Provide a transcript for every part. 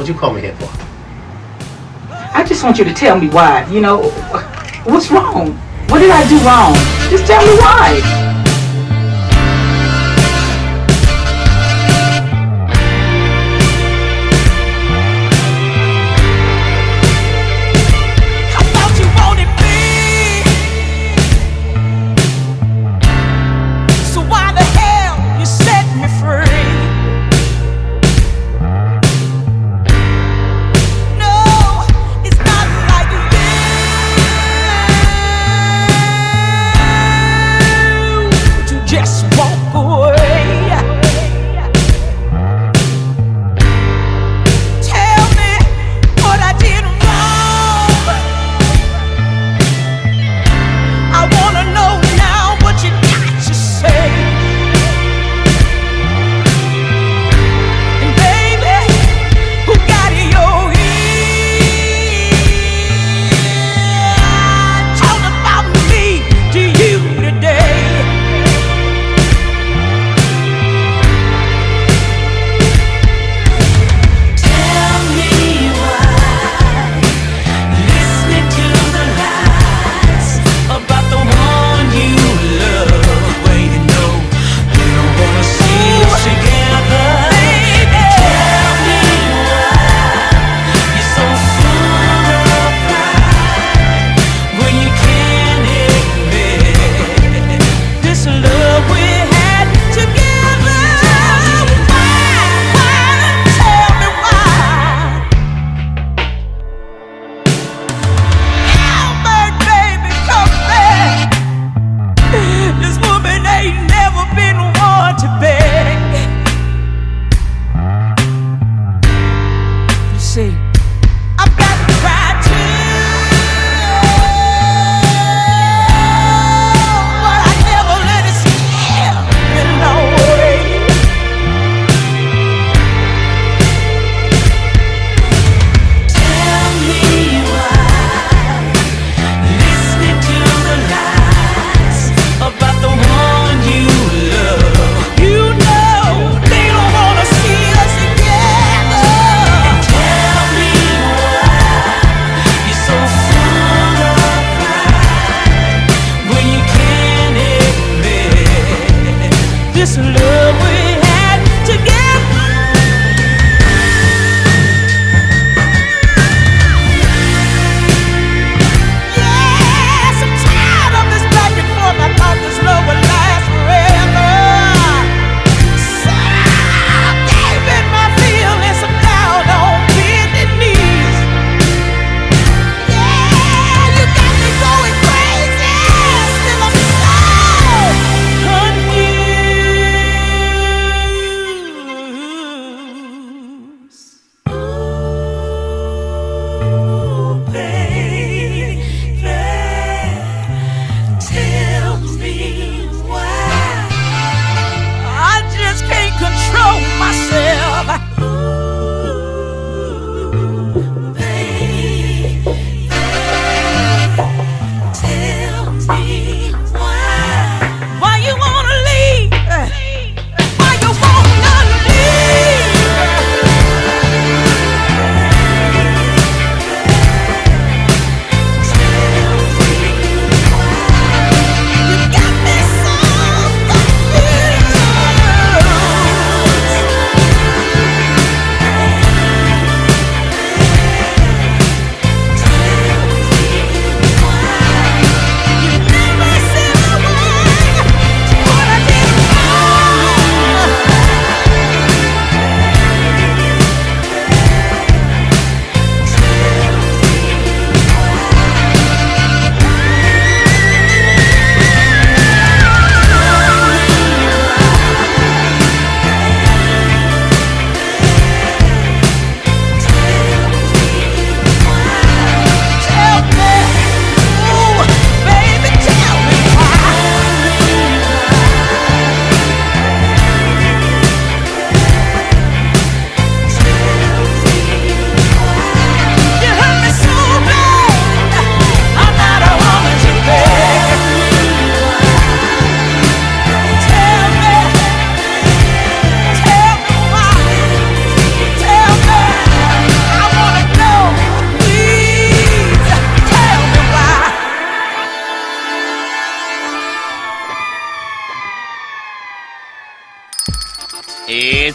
What you call me here for? I just want you to tell me why. You know, what's wrong? What did I do wrong? Just tell me why.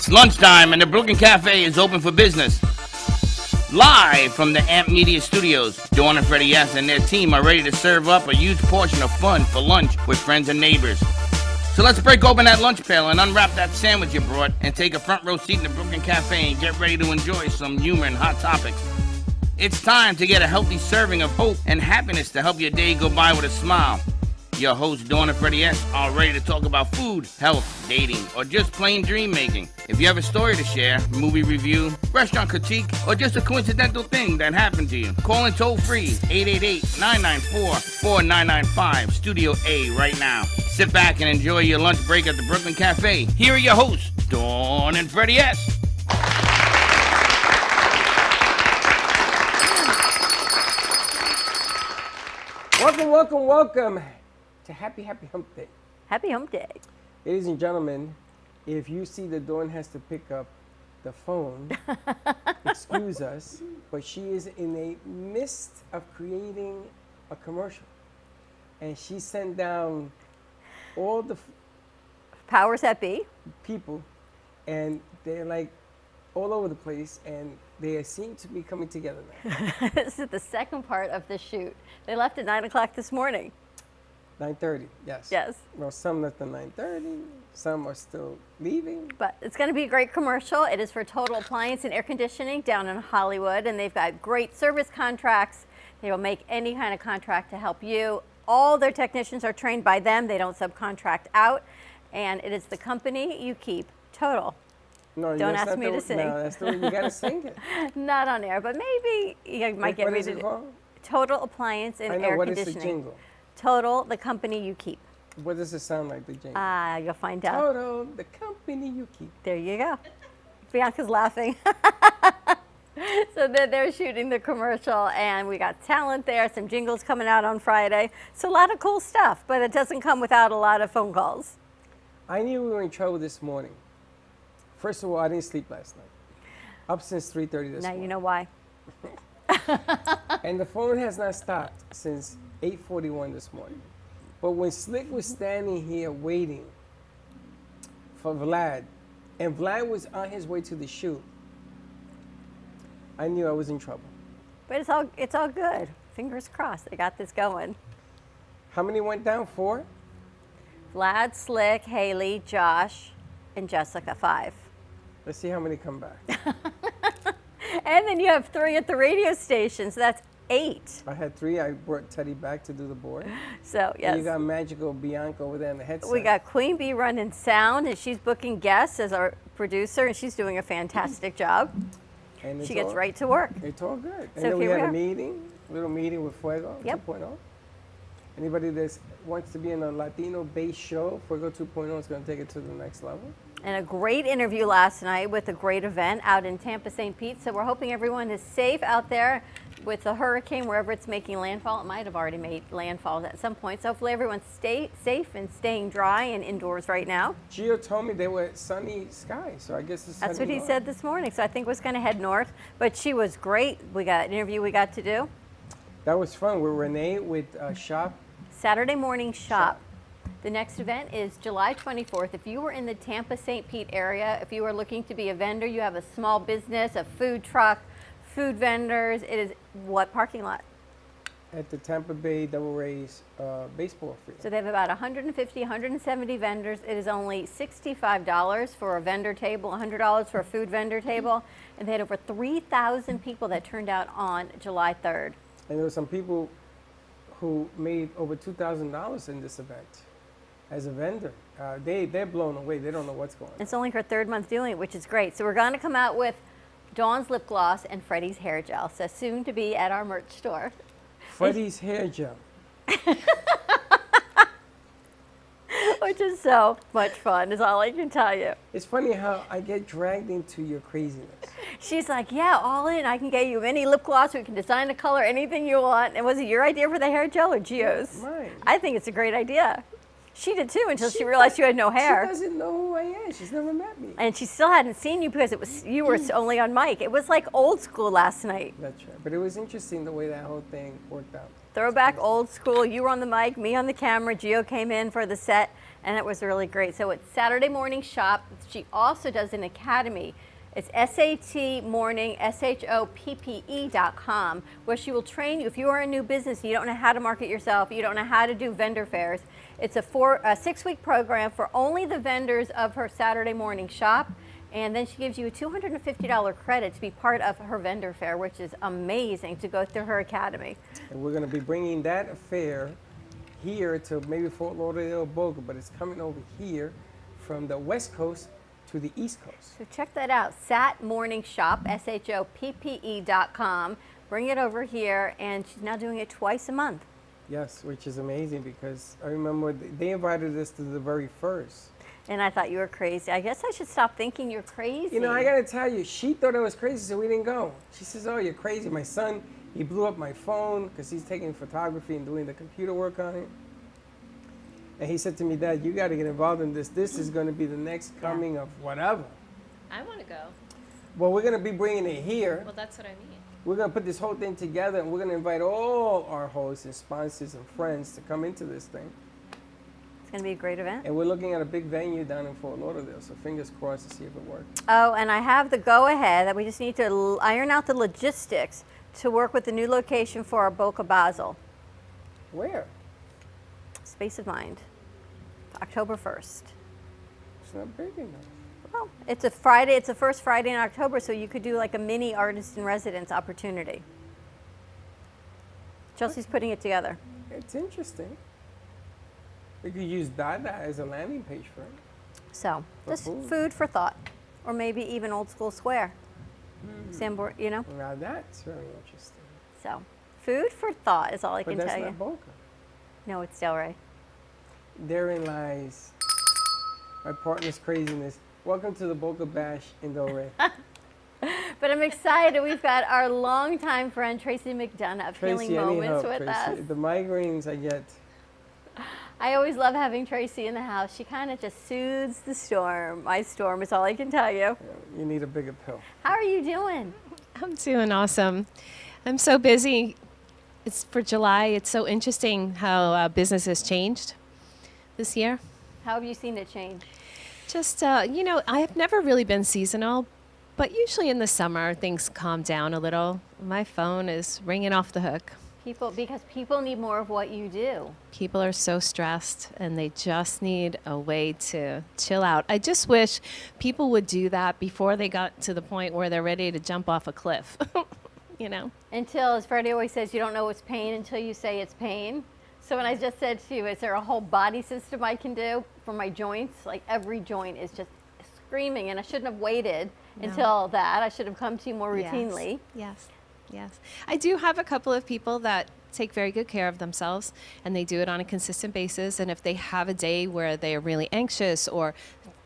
It's lunchtime and the Brooklyn Cafe is open for business. Live from the Amp Media Studios, Dawn and Freddie S. and their team are ready to serve up a huge portion of fun for lunch with friends and neighbors. So let's break open that lunch pail and unwrap that sandwich you brought and take a front row seat in the Brooklyn Cafe and get ready to enjoy some humor and hot topics. It's time to get a healthy serving of hope and happiness to help your day go by with a smile. Your hosts, Dawn and Freddie S., are ready to talk about food, health, dating, or just plain dream making. If you have a story to share, movie review, restaurant critique, or just a coincidental thing that happened to you, call in toll free 888-994-4995, Studio A right now. Sit back and enjoy your lunch break at the Brooklyn Cafe. Here are your hosts, Dawn and Freddie S. Welcome to Happy Hump Day. Happy Hump Day. Ladies and gentlemen, if you see that Dawn has to pick up the phone, excuse us, but she is in a midst of creating a commercial. And she sent down all the powers that be people, and they're like all over the place, and they seem to be coming together now. This is the second part of the shoot. They left at 9 o'clock this morning. 9:30, yes. Yes. Well, some left at 9:30, some are still leaving. But it's going to be a great commercial. It is for Total Appliance and Air Conditioning down in Hollywood, and they've got great service contracts. They will make any kind of contract to help you. All their technicians are trained by them. They don't subcontract out, and it is the company you keep. Total. No, don't ask me to sing. No, that's the way you got to sing it. Not on air, but maybe you might get me to do. Called? Total Appliance and Air what Conditioning. Is the jingle? Total, the company you keep. What does it sound like, the jingle? You'll find out. Total, the company you keep. There you go. Bianca's laughing. So they're shooting the commercial, and we got talent there, some jingles coming out on Friday. So a lot of cool stuff, but it doesn't come without a lot of phone calls. I knew we were in trouble this morning. First of all, I didn't sleep last night. Up since 3:30 this morning. Now you know why. And the phone has not stopped since 8:41 this morning. But when Slick was standing here waiting for Vlad, and Vlad was on his way to the shoot, I knew I was in trouble. But it's all good. Fingers crossed. They got this going. How many went down? 4? Vlad, Slick, Haley, Josh, and Jessica, 5. Let's see how many come back. And then you have 3 at the radio station, so that's 8. I had 3. I brought Teddy back to do the board. So, yes. And you got magical Bianca over there in the headset. We got Queen Bee running sound, and she's booking guests as our producer, and she's doing a fantastic job. And she gets right to work. It's all good. And so then we had a little meeting with Fuego 2.0. Anybody that wants to be in a Latino-based show, Fuego 2.0 is going to take it to the next level. And a great interview last night with a great event out in Tampa, St. Pete. So we're hoping everyone is safe out there with the hurricane, wherever it's making landfall. It might have already made landfall at some point. So hopefully everyone's safe and staying dry and indoors right now. Gio told me they were sunny skies, so I guess it's sunny. That's what he said this morning. So I think was going to head north. But she was great. We got an interview we got to do. That was fun with Renee with Shop. Saturday morning shop. The next event is July 24th. If you were in the Tampa, St. Pete area, if you are looking to be a vendor, you have a small business, a food truck, food vendors, it is what parking lot? At the Tampa Bay Double Rays baseball field. So they have about 150, 170 vendors. It is only $65 for a vendor table, $100 for a food vendor table, and they had over 3,000 people that turned out on July 3rd. And there were some people who made over $2,000 in this event as a vendor. They're blown away. They don't know what's going on. It's only her 3rd month doing it, which is great. So we're going to come out with Dawn's lip gloss and Freddie's hair gel. So soon to be at our merch store. Freddie's hair gel. Which is so much fun, is all I can tell you. It's funny how I get dragged into your craziness. She's like, yeah, all in. I can get you any lip gloss. We can design a color, anything you want. And was it your idea for the hair gel or Gio's? Mine. I think it's a great idea. She did too until she realized you had no hair. She doesn't know who I am. She's never met me. And she still hadn't seen you because you were only on mic. It was like old school last night. That's right. But it was interesting the way that whole thing worked out. Throwback old school. You were on the mic, me on the camera. Gio came in for the set, and it was really great. So it's Saturday Morning Shop. She also does an academy. It's SAT Morning, SHOPPE.com, where she will train you. If you are a new business, you don't know how to market yourself, you don't know how to do vendor fairs, it's a 6-week program for only the vendors of her Saturday Morning Shop. And then she gives you a $250 credit to be part of her vendor fair, which is amazing to go through her academy. And we're going to be bringing that fair here to maybe Fort Lauderdale, Boca, but it's coming over here from the West Coast to the East Coast. So check that out, SAT Morning Shop, SHOPPE.com. Bring it over here, and she's now doing it twice a month. Yes, which is amazing because I remember they invited us to the very first. And I thought you were crazy. I guess I should stop thinking you're crazy. You know, I got to tell you, she thought I was crazy, so we didn't go. She says, oh, you're crazy. My son, he blew up my phone because he's taking photography and doing the computer work on it. And he said to me, Dad, you got to get involved in this. This is going to be the next coming of whatever. I want to go. Well, we're going to be bringing it here. Well, that's what I mean. We're going to put this whole thing together, and we're going to invite all our hosts and sponsors and friends to come into this thing. It's going to be a great event. And we're looking at a big venue down in Fort Lauderdale, so fingers crossed to see if it works. Oh, and I have the go-ahead that we just need to iron out the logistics to work with the new location for our Boca Basel. Where? Space of Mind, October 1st. It's not big enough. Well, it's a Friday. It's the first Friday in October, so you could do like a mini artist in residence opportunity. Chelsea's putting it together. It's interesting. We could use Dada as a landing page for it. So, For just food. food for thought, or maybe even Old School Square. Sanborn, you know. Now that's very interesting. So, food for thought is all I But can that's tell not you. Boca. No, it's Delray. Therein lies my partner's craziness. Welcome to the Boca Bash in Delray. But I'm excited. We've got our longtime friend Tracy McDonough of Healing Tracy, I need Moments help, with Tracy. us. The migraines I get. I always love having Tracy in the house. She kind of just soothes the storm. My storm is all I can tell you. You need a bigger pill. How are you doing? I'm doing awesome. I'm so busy. It's for July. It's so interesting how business has changed this year. How have you seen it change? Just, you know, I have never really been seasonal, but usually in the summer things calm down a little. My phone is ringing off the hook. Because people need more of what you do. People are so stressed and they just need a way to chill out. I just wish people would do that before they got to the point where they're ready to jump off a cliff, you know? Until, as Freddie always says, you don't know it's pain until you say it's pain. So when I just said to you, is there a whole body system I can do for my joints? Like every joint is just screaming, and I shouldn't have waited until that. I should have come to you more routinely. Yes. Yes. I do have a couple of people that take very good care of themselves, and they do it on a consistent basis. And if they have a day where they are really anxious or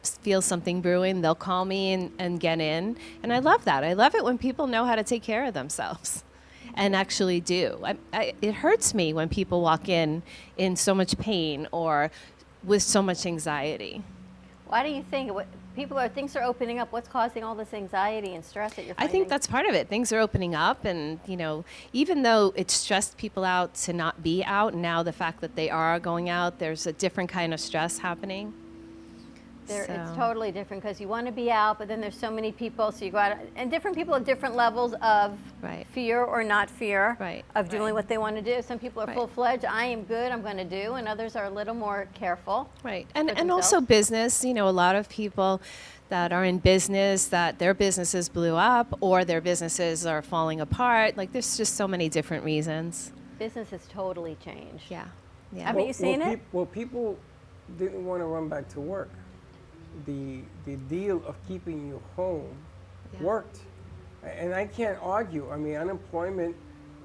feel something brewing, they'll call me and get in. And I love that. I love it when people know how to take care of themselves and actually do. It hurts me when people walk in so much pain or with so much anxiety. Why do you think things are opening up? What's causing all this anxiety and stress that you're I finding? think that's part of it. Things are opening up, and you know, even though it stressed people out to not be out, now the fact that they are going out, there's a different kind of stress happening. It's totally different because you want to be out, but then there's so many people, so you go out, and different people have different levels of fear or not fear of doing what they want to do. Some people are full-fledged, I am good, I'm going to do, and others are a little more careful. Right, and also business, you know, a lot of people that are in business, that their businesses blew up or their businesses are falling apart. Like, there's just so many different reasons. Business has totally changed. Yeah. Haven't you seen it? People didn't want to run back to work. The deal of keeping you home worked. And I can't argue. I mean, unemployment,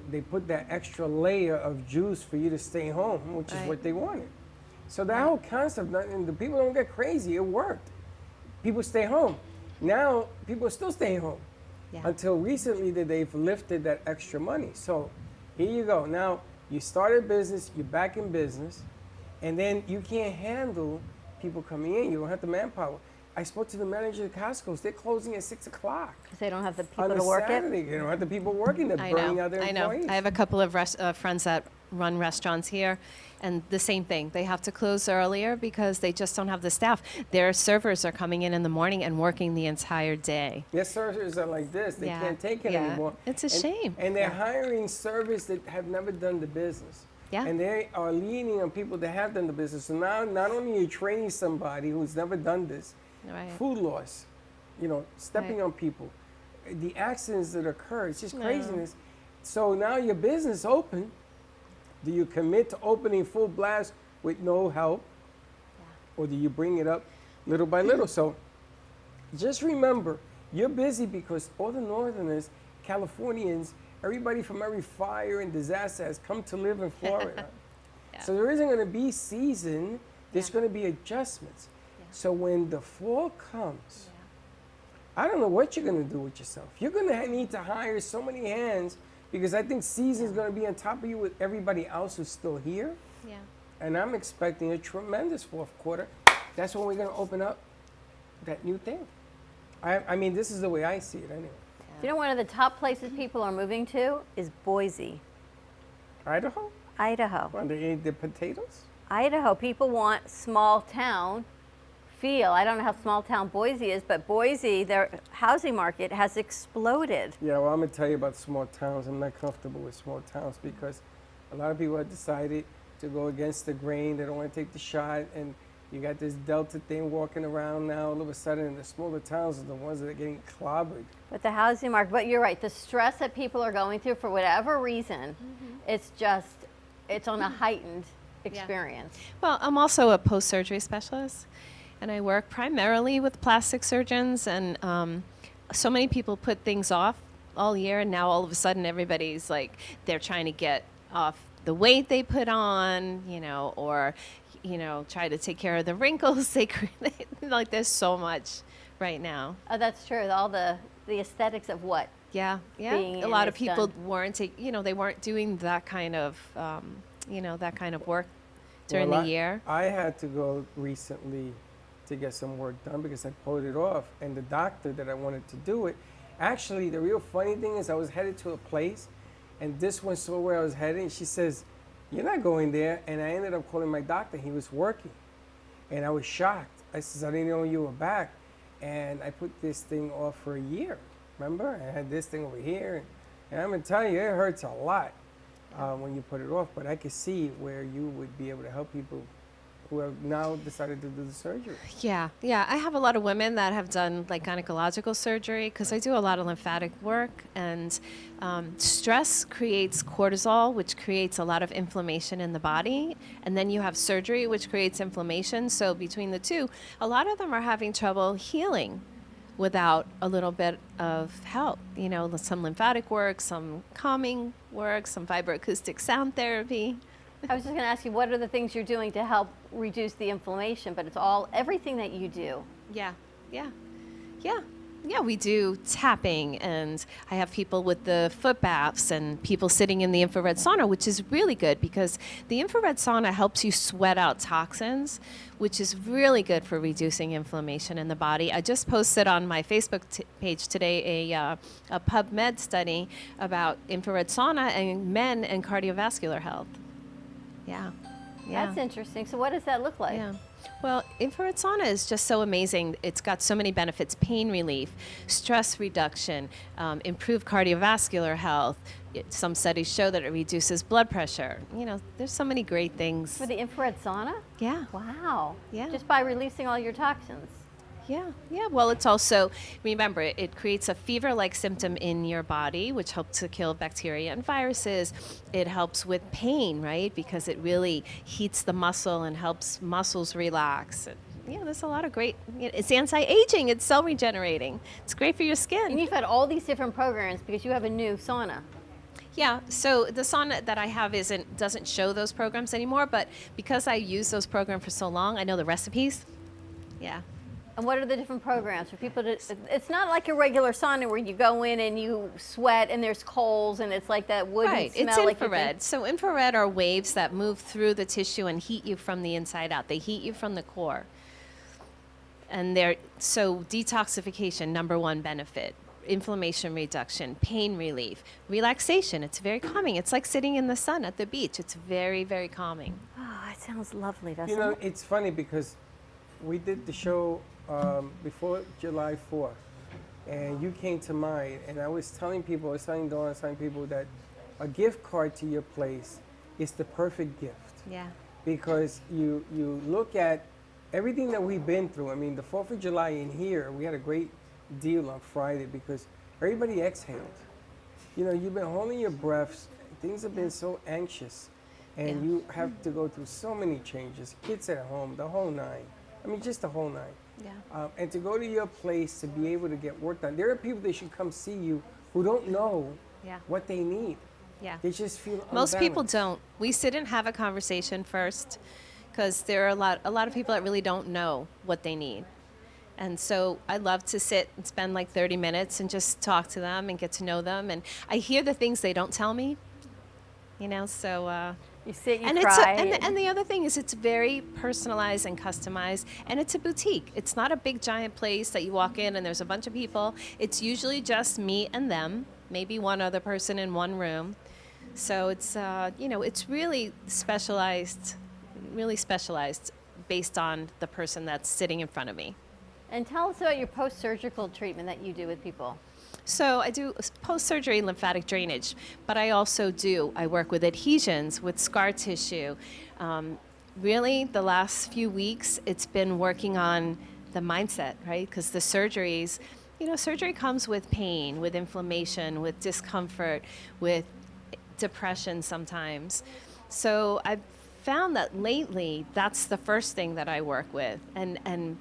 they put that extra layer of juice for you to stay home, which is what they wanted. So that whole concept, and the people don't get crazy, it worked. People stay home. Now, people are still staying home. Until recently that they've lifted that extra money. So here you go. Now, you started business, you're back in business. And then you can't handle people coming in. You don't have the manpower. I spoke to the manager of Costco's. They're closing at 6 o'clock. Because they don't have the people On a to work Saturday. it. They don't have the people working. They're burning out their employees. I have a couple of friends that run restaurants here, and the same thing. They have to close earlier because they just don't have the staff. Their servers are coming in the morning and working the entire day. Yes, servers are like this. They can't take it anymore. It's a shame. And they're hiring servers that have never done the business. Yeah. And they are leaning on people that have done the business. So now, not only are you training somebody who's never done this, Right. food loss, stepping on people, the accidents that occur, it's just craziness. So now your business open. Do you commit to opening full blast with no help? Or do you bring it up little by little? So just remember, you're busy because all the Northerners, Californians, everybody from every fire and disaster has come to live in Florida. So there isn't going to be season, there's going to be adjustments. So when the fall comes, I don't know what you're going to do with yourself. You're going to need to hire so many hands because I think season's going to be on top of you with everybody else who's still here. Yeah. And I'm expecting a tremendous fourth quarter. That's when we're going to open up that new thing. I mean, this is the way I see it anyway. You know, one of the top places people are moving to is Boise, Idaho? Idaho. Well, they ate the potatoes? Idaho, people want small town feel. I don't know how small town Boise is, but Boise, their housing market has exploded. Yeah, well, I'm going to tell you about small towns. I'm not comfortable with small towns because a lot of people have decided to go against the grain. They don't want to take the shot. And you got this Delta thing walking around now all of a sudden, and the smaller towns are the ones that are getting clobbered. But the housing market, but you're right, the stress that people are going through for whatever reason, it's on a heightened experience. Well, I'm also a post-surgery specialist, and I work primarily with plastic surgeons, and so many people put things off all year, and now all of a sudden everybody's like, they're trying to get off the weight they put on, or try to take care of the wrinkles they create. Like, there's so much right now. Oh, that's true. All the aesthetics of what? Yeah. Being A lot of it's people done. weren't, they weren't doing that kind of, that kind of work during the year. I had to go recently to get some work done because I pulled it off, and the doctor that I wanted to do it, actually, the real funny thing is I was headed to a place, and this one saw where I was headed, and she says, "You're not going there," and I ended up calling my doctor. He was working, and I was shocked. I says, "I didn't know you were back," and I put this thing off for a year. Remember, I had this thing over here, and I'm gonna tell you, it hurts a lot when you put it off, but I could see where you would be able to help people who have now decided to do the surgery. Yeah. I have a lot of women that have done like gynecological surgery because I do a lot of lymphatic work, and stress creates cortisol, which creates a lot of inflammation in the body, and then you have surgery, which creates inflammation. So between the two, a lot of them are having trouble healing without a little bit of help. Some lymphatic work, some calming work, some vibroacoustic sound therapy. I was just going to ask you, what are the things you're doing to help reduce the inflammation? But it's everything that you do. Yeah, we do tapping, and I have people with the foot baths and people sitting in the infrared sauna, which is really good because the infrared sauna helps you sweat out toxins, which is really good for reducing inflammation in the body. I just posted on my Facebook page today a PubMed study about infrared sauna and men and cardiovascular health. Yeah. That's interesting. So what does that look like? Yeah. Well, infrared sauna is just so amazing. It's got so many benefits: pain relief, stress reduction, improved cardiovascular health. Some studies show that it reduces blood pressure. There's so many great things. For the infrared sauna? Yeah. Wow. Yeah. Just by releasing all your toxins. Yeah. Well, it's also, remember, it creates a fever-like symptom in your body, which helps to kill bacteria and viruses. It helps with pain, right? Because it really heats the muscle and helps muscles relax. There's a lot of great, it's anti-aging, it's cell regenerating. It's great for your And skin. you've had all these different programs because you have a new sauna. Yeah, so the sauna that I have doesn't show those programs anymore, but because I use those programs for so long, I know the recipes. Yeah. And what are the different programs for people to, it's not like a regular sauna where you go in and you sweat and there's coals and it's like that wooden Right, smell. it's like infrared. So infrared are waves that move through the tissue and heat you from the inside out. They heat you from the core. And so detoxification, number one benefit. Inflammation reduction, pain relief, relaxation. It's very calming. It's like sitting in the sun at the beach. It's very, very calming. Oh, it sounds lovely, doesn't You know, it? it's funny because we did the show before July 4th, and you came to mind, and I was telling people, I was telling Dawn, I was telling people that a gift card to your place is the perfect gift. Yeah. Because you look at everything that we've been through. I mean, the 4th of July in here, we had a great deal on Friday because everybody exhaled. You know, you've been holding your breaths. Things have been so anxious, and you have to go through so many changes. Kids at home, the whole nine. I mean, just the whole nine. Yeah. And to go to your place to be able to get work done. There are people that should come see you who don't know what they need. Yeah. They just feel Most people unbalanced. don't. We sit and have a conversation first because there are a lot of people that really don't know what they need. And so I love to sit and spend like 30 minutes and just talk to them and get to know them. And I hear the things they don't tell me, you know, so. You sit, you and cry. and the other thing is it's very personalized and customized, and it's a boutique. It's not a big giant place that you walk in and there's a bunch of people. It's usually just me and them, maybe one other person in one room. So it's, you know, it's really specialized based on the person that's sitting in front of me. And tell us about your post-surgical treatment that you do with people. So I do post-surgery lymphatic drainage, but I work with adhesions, with scar tissue. Really, the last few weeks, it's been working on the mindset, right? Because the surgeries, you know, surgery comes with pain, with inflammation, with discomfort, with depression sometimes. So I've found that lately, that's the first thing that I work with. And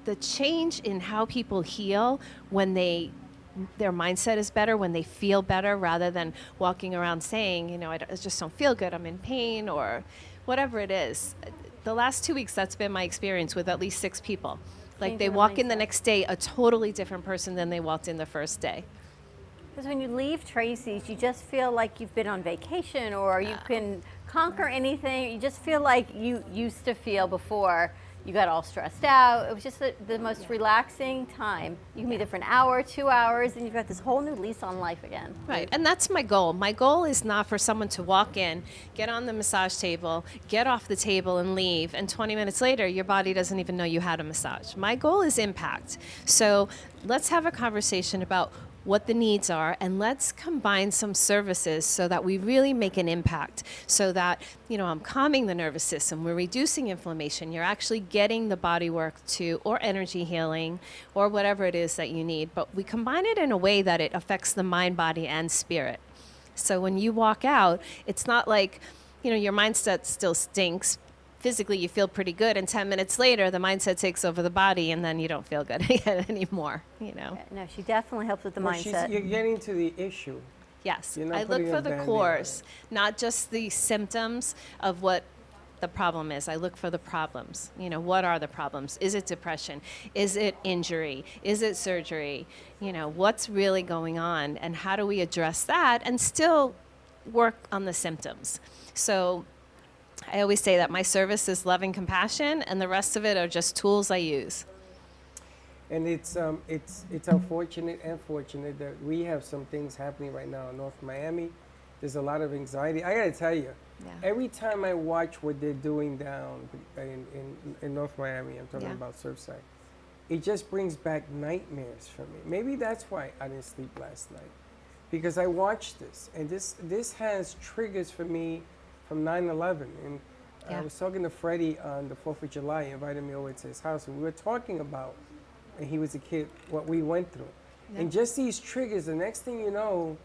the change in how people heal when their mindset is better, when they feel better, rather than walking around saying, you know, I just don't feel good, I'm in pain, or whatever it is. The last 2 weeks, that's been my experience with at least 6 people. Like they Changing the walk in the mindset. next day a totally different person than they walked in the first day. Because when you leave Tracy's, you just feel like you've been on vacation, or you can conquer anything. You just feel like you used to feel before you got all stressed out. It was just the most relaxing time. You can be there for an hour, 2 hours, and you've got this whole new lease on life again. Right, and that's my goal. My goal is not for someone to walk in, get on the massage table, get off the table and leave, and 20 minutes later, your body doesn't even know you had a massage. My goal is impact. So let's have a conversation about what the needs are, and let's combine some services so that we really make an impact, so that, you know, I'm calming the nervous system, we're reducing inflammation, you're actually getting the body work or energy healing, or whatever it is that you need, but we combine it in a way that it affects the mind, body, and spirit. So when you walk out, it's not like, you know, your mindset still stinks. Physically, you feel pretty good, and 10 minutes later, the mindset takes over the body, and then you don't feel good anymore, you know? No, she definitely helps with the Well, mindset. you're getting to the issue. Yes, You're not I look putting for a the Band-Aid cores, not just the symptoms of what the problem is. I look for the problems. You know, what are the problems? Is it depression? Is it injury? Is it surgery? You know, what's really going on, and how do we address that and still work on the symptoms? So I always say that my service is love and compassion, and the rest of it are just tools I use. And it's unfortunate and fortunate that we have some things happening right now in North Miami. There's a lot of anxiety. I gotta tell you, every time I watch what they're doing down in North Miami, I'm talking about Surfside, it just brings back nightmares for me. Maybe that's why I didn't sleep last night, because I watched this, and this has triggers for me from 9/11. And I was talking to Freddie on the 4th of July. He invited me over to his house, and we were talking about, and he was a kid, what we went through. And just these triggers, the next thing you know,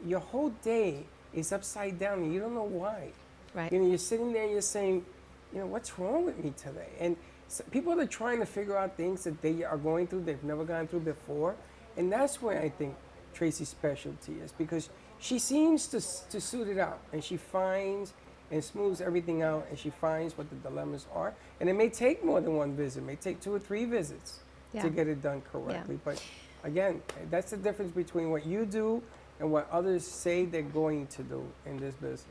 your whole day is upside down, and you don't know why. Right. You know, you're sitting there and you're saying, you know, what's wrong with me today? And so people are trying to figure out things that they are going through, they've never gone through before. And that's where I think Tracy's specialty is, because she seems to suit it out, and she finds and smooths everything out, and she finds what the dilemmas are. And it may take more than one visit, it may take 2 or 3 visits. to get it done correctly. But again, that's the difference between what you do and what others say they're going to do in this business.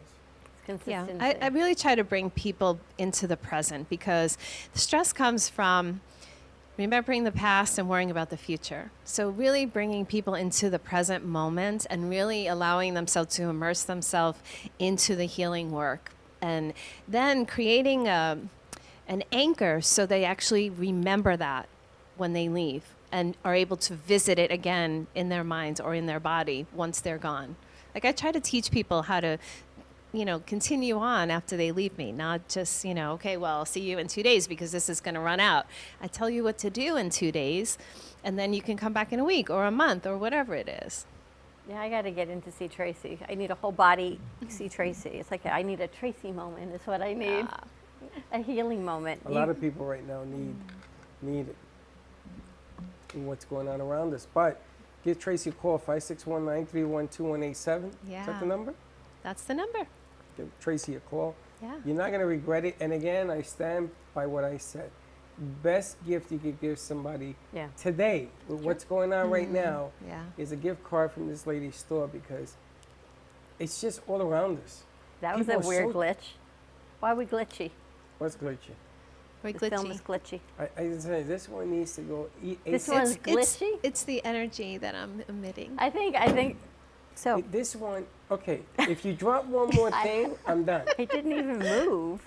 Consistency. I really try to bring people into the present because the stress comes from remembering the past and worrying about the future. So really bringing people into the present moment and really allowing themselves to immerse themselves into the healing work. And then creating an anchor so they actually remember that when they leave and are able to visit it again in their minds or in their body once they're gone. Like I try to teach people how to continue on after they leave me, not just, okay, well, I'll see you in 2 days because this is going to run out. I tell you what to do in 2 days, and then you can come back in a week or a month or whatever it is. Yeah, I got to get in to see Tracy. I need a whole body see Tracy. It's like I need a Tracy moment is what I need. A healing moment. A lot of people right now need it. And what's going on around us. But give Tracy a call, 561-931-2187. Yeah. Is that the number? That's the number. Give Tracy a call. Yeah. You're not going to regret it. And again, I stand by what I said. Best gift you could give somebody today, with what's going on right now, is a gift card from this lady's store because it's just all around us. That was a weird glitch. Why are we glitchy? What's glitchy? We're The film is glitchy. I say this one needs to go. This one's glitchy? It's the energy that I'm emitting. I think so. This one, okay, if you drop one more thing, I'm done. I didn't even move.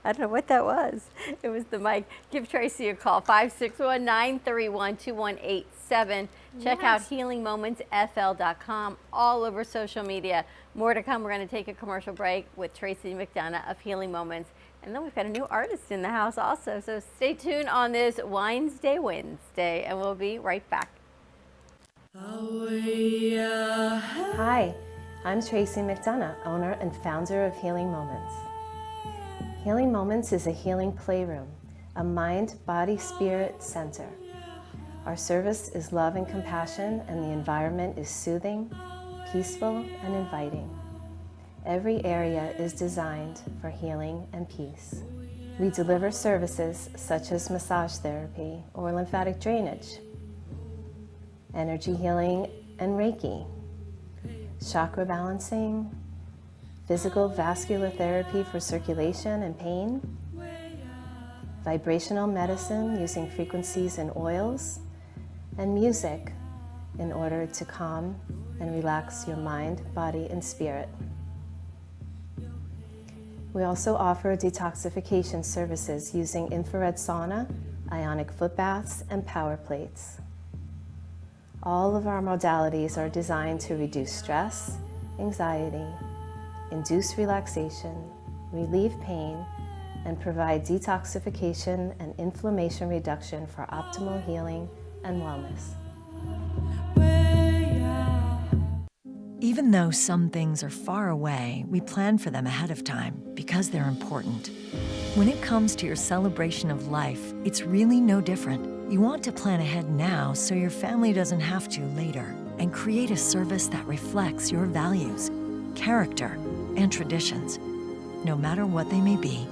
I don't know what that was. It was the mic. Give Tracy a call, 561-931-2187. Check out healingmomentsfl.com, all over social media. More to come. We're going to take a commercial break with Tracy McDonough of Healing Moments. And then we've got a new artist in the house also. So stay tuned on this Wednesday, and we'll be right back. Hi, I'm Tracy McDonough, owner and founder of Healing Moments. Healing Moments is a healing playroom, a mind, body, spirit center. Our service is love and compassion, and the environment is soothing, peaceful, and inviting. Every area is designed for healing and peace. We deliver services such as massage therapy or lymphatic drainage, energy healing and Reiki, chakra balancing, physical vascular therapy for circulation and pain, vibrational medicine using frequencies and oils, and music in order to calm and relax your mind, body, and spirit. We also offer detoxification services using infrared sauna, ionic foot baths, and power plates. All of our modalities are designed to reduce stress, anxiety, induce relaxation, relieve pain, and provide detoxification and inflammation reduction for optimal healing and wellness. Even though some things are far away, we plan for them ahead of time because they're important. When it comes to your celebration of life, it's really no different. You want to plan ahead now so your family doesn't have to later, and create a service that reflects your values, character, and traditions, no matter what they may be.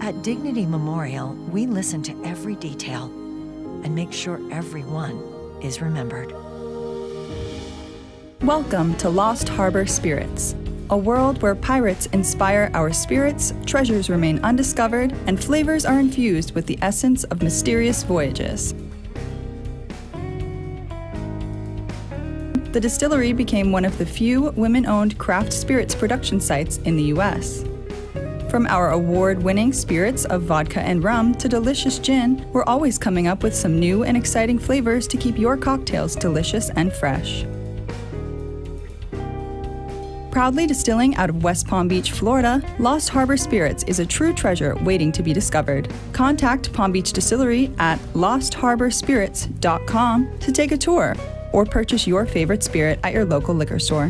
At Dignity Memorial, we listen to every detail and make sure everyone is remembered. Welcome to Lost Harbor Spirits, a world where pirates inspire our spirits, treasures remain undiscovered, and flavors are infused with the essence of mysterious voyages. The distillery became one of the few women-owned craft spirits production sites in the U.S. From our award-winning spirits of vodka and rum to delicious gin, we're always coming up with some new and exciting flavors to keep your cocktails delicious and fresh. Proudly distilling out of West Palm Beach, Florida, Lost Harbor Spirits is a true treasure waiting to be discovered. Contact Palm Beach Distillery at lostharborspirits.com to take a tour or purchase your favorite spirit at your local liquor store.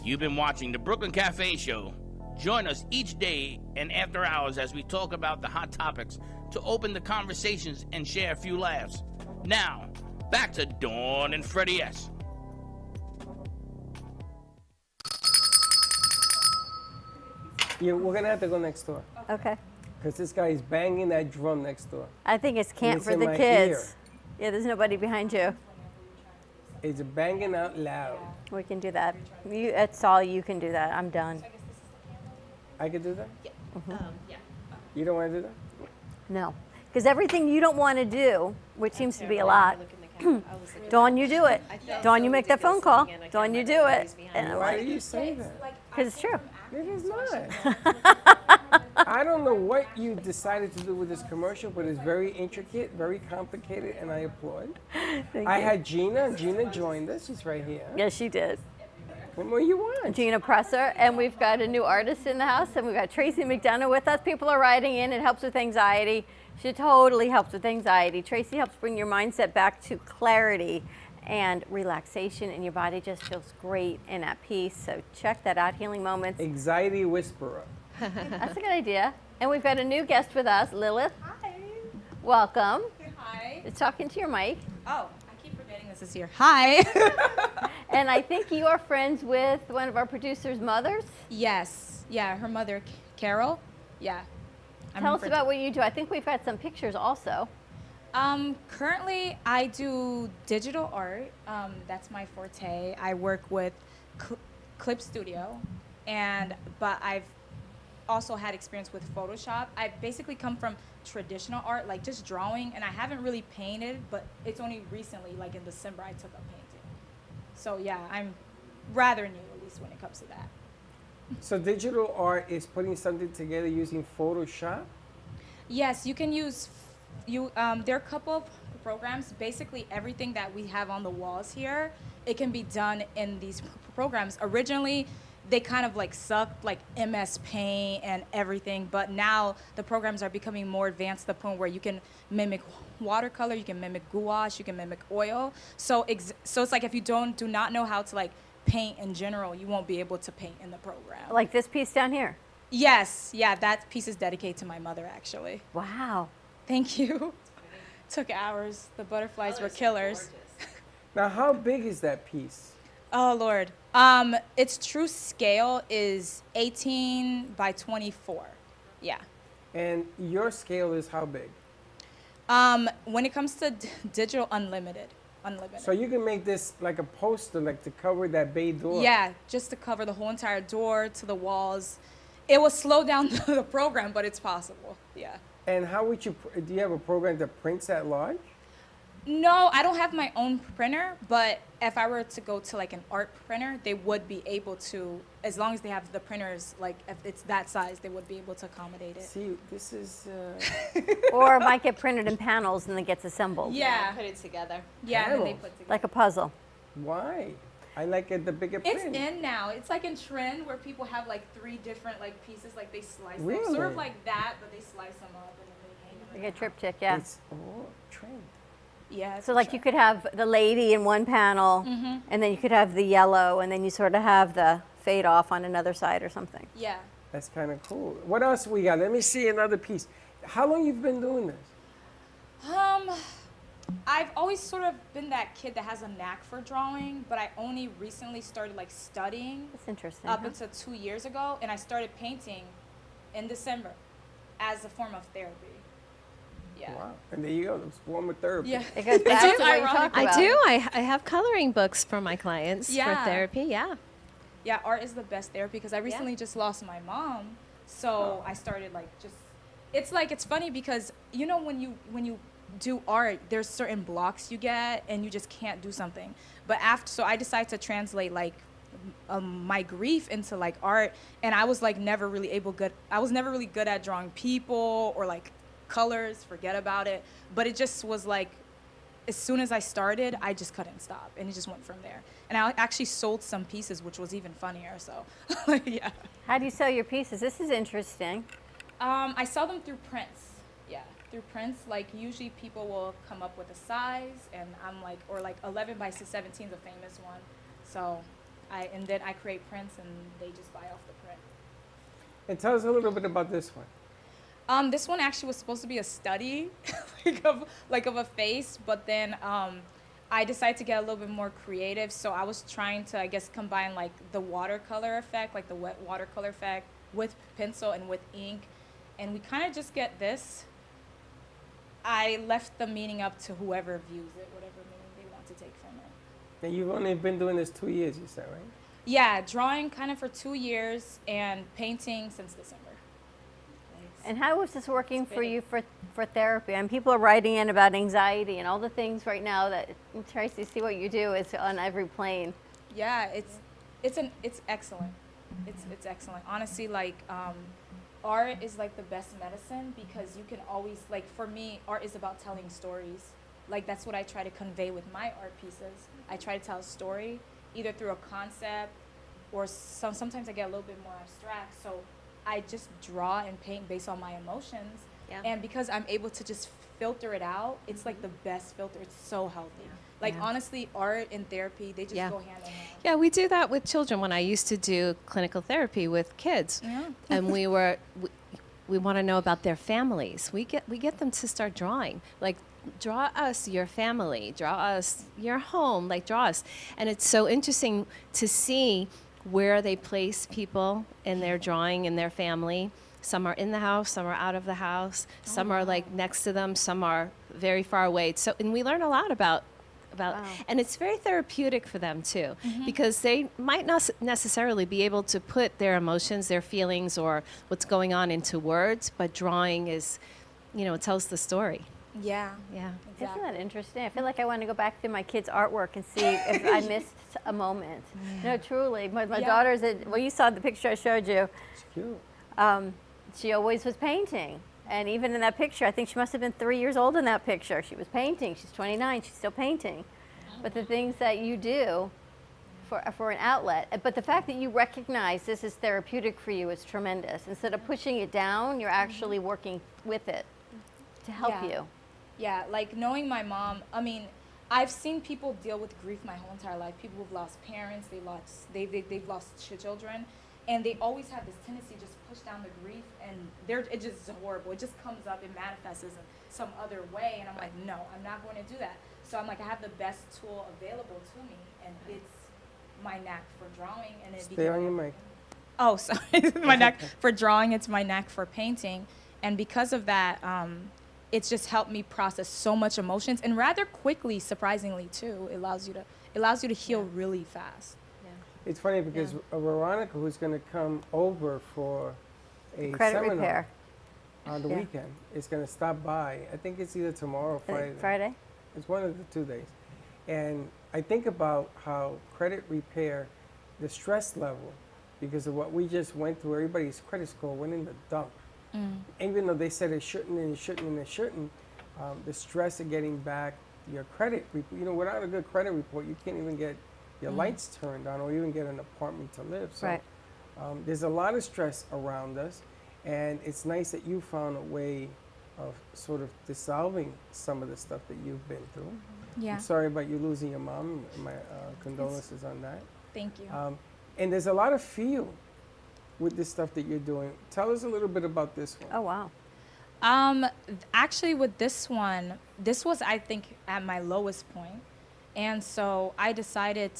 You've been watching the Brooklyn Cafe Show. Join us each day and after hours as we talk about the hot topics to open the conversations and share a few laughs. Now, back to Dawn and Freddie S. Yeah, we're gonna have to go next door Okay. because this guy is banging that drum next door. I think it's camp It's for in the my kids. ear. Yeah, there's nobody behind you. It's banging out loud. We can do that. That's all you can do that. I'm done. I can do that? Yeah. Yeah. You don't want to do that? No. Because everything you don't want to do, which seems to be a lot, Dawn, you do it. Dawn, you make that phone call. Dawn, you do it. And I'm Why like, do you say that? because it's true. It is not. I don't know what you decided to do with this commercial, but it's very intricate, very complicated, and I applaud. I had Gina. Gina joined us. She's right here. Yes, she did. What more you want? Gina Presser, and we've got a new artist in the house, and we've got Tracy McDonough with us. People are writing in. It helps with anxiety. She totally helps with anxiety. Tracy helps bring your mindset back to clarity and relaxation, and your body just feels great and at peace. So check that out, Healing Moments. Anxiety Whisperer. That's a good idea. And we've got a new guest with us, Lilith. Hi. Welcome. Hi. It's talking to your mic. Oh, I keep forgetting this is here. Hi. And I think you are friends with one of our producer's mothers. Yes. Yeah, her mother, Carol. Yeah. Tell us about what you do. I think we've got some pictures also. Currently, I do digital art. That's my forte. I work with Clip Studio, but I've also had experience with Photoshop. I basically come from traditional art, like just drawing, and I haven't really painted, but it's only recently, like in December, I took up painting. So yeah, I'm rather new, at least when it comes to that. So digital art is putting something together using Photoshop? Yes, you can use, there are a couple of programs. Basically everything that we have on the walls here, it can be done in these programs. Originally, they kind of like sucked, like MS Paint and everything, but now the programs are becoming more advanced to the point where you can mimic watercolor, you can mimic gouache, you can mimic oil. So it's like if you do not know how to like paint in general, you won't be able to paint in the program. Like this piece down here. Yes, yeah, that piece is dedicated to my mother, actually. Wow. Thank you. Took hours. The butterflies were killers. Now, how big is that piece? Oh, Lord. Its true scale is 18 by 24. Yeah. And your scale is how big? When it comes to digital, unlimited. So you can make this like a poster, like to cover that bay door? Yeah, just to cover the whole entire door to the walls. It will slow down the program, but it's possible. Yeah. And how would you, do you have a program that prints at large? No, I don't have my own printer, but if I were to go to like an art printer, they would be able to, as long as they have the printers, like if it's that size, they would be able to accommodate it. See, this is... Or it might get printed in panels and then gets assembled. Yeah. Put it together. Yeah, and they Panels? put together. Like a puzzle. Why? I like it, the bigger print. It's in now. It's like in trend where people have like 3 different like pieces, like they slice them. Really? Sort of like that, but they slice them up and then they hang them. Like a triptych, yeah. It's trend. Yeah. it's So a like you could have the lady in one panel, and then you could have the yellow, and then you sort of have the fade off on another side or something. Yeah. That's kind of cool. What else we got? Let me see another piece. How long you've been doing this? I've always sort of been that kid that has a knack for drawing, but I only recently started like studying That's interesting. up huh? until 2 years ago, and I started painting in December as a form of therapy. Yeah. Wow. And there you go. It's form of therapy. Yeah. It goes back to what you ironic. talked about. I do. I have coloring books for my clients Yeah. for therapy. Yeah. Yeah, art is the best therapy because I recently just lost my mom, so I started like just. It's like it's funny because you know when you do art, there's certain blocks you get and you just can't do something. But so I decided to translate like my grief into like art, and I was like never really good at drawing people or like colors. Forget about it. But it just was like. As soon as I started, I just couldn't stop, and it just went from there. And I actually sold some pieces, which was even funnier, so, yeah. How do you sell your pieces? This is interesting. I sell them through prints, yeah, through prints. Like, usually people will come up with a size, and I'm like, or like 11 by 17 is a famous one. So And then I create prints, and they just buy off the print. And tell us a little bit about this one. This one actually was supposed to be a study, like of a face, but then I decided to get a little bit more creative. So I was trying to, I guess, combine like the watercolor effect, like the wet watercolor effect, with pencil and with ink, and we kind of just get this. I left the meaning up to whoever views it, whatever meaning they want to take from it. And you've only been doing this 2 years, you said, right? Yeah, drawing kind of for 2 years and painting since December. And how is this working for you for therapy? And people are writing in about anxiety and all the things right now that, Tracy, see what you do is on every plane. Yeah, it's excellent. It's excellent. Honestly, like art is like the best medicine because you can always, like for me, art is about telling stories. Like that's what I try to convey with my art pieces. I try to tell a story either through a concept or sometimes I get a little bit more abstract. So I just draw and paint based on my emotions. Yeah. And because I'm able to just filter it out, it's like the best filter. It's so healthy. Yeah. Like Yeah. honestly, art and therapy, they just Yeah. go hand in hand. Yeah, we do that with children when I used to do clinical therapy with kids. Yeah. And we want to know about their families. We get them to start drawing. Like, draw us your family, draw us your home, like draw us. And it's so interesting to see where they place people in their drawing in their family. Some are in the house, some are out of the house, some are like next to them, some are very far away. So, and we learn a lot about, and it's very therapeutic for them too, because they might not necessarily be able to put their emotions, their feelings, or what's going on into words, but drawing is, it tells the story. Yeah. Yeah. Isn't that interesting? I feel like I want to go back through my kids' artwork and see if I missed a moment. No, truly. My daughter's, well, you saw the picture I showed you. It's cute. She always was painting. And even in that picture, I think she must have been 3 years old in that picture. She was painting. She's 29. She's still painting. But the things that you do for an outlet, but the fact that you recognize this is therapeutic for you is tremendous. Instead of pushing it down, you're actually working with it to help you. Yeah, like knowing my mom, I mean, I've seen people deal with grief my whole entire life. People who've lost parents, they've lost children, and they always have this tendency to just push down the grief, and it just is horrible. It just comes up, it manifests in some other way, and I'm like, no, I'm not going to do that. So I'm like, I have the best tool available to me, and it's my knack for drawing, and it Stay on your mic. Oh, sorry, my knack for drawing. It's my knack for painting, and because of that, it's just helped me process so much emotions, and rather quickly, surprisingly too. It allows you to heal really fast. It's funny because Veronica, who's going to come over for a Credit seminar repair. on the weekend, is going to stop by. I think it's either tomorrow or Friday. Friday? It's one of the 2 days. And I think about how credit repair, the stress level, because of what we just went through, everybody's credit score went in the dump. Even though they said it shouldn't and it shouldn't and it shouldn't, the stress of getting back your credit, without a good credit report, you can't even get your lights turned on or even get an apartment to live. So there's a lot of stress around us, and it's nice that you found a way of sort of dissolving some of the stuff that you've been through. Yeah. I'm sorry about you losing your mom. My condolences on that. Thank you. And there's a lot of feel with this stuff that you're doing. Tell us a little bit about this one. Oh, wow. Actually, with this one, this was, I think, at my lowest point. And so I decided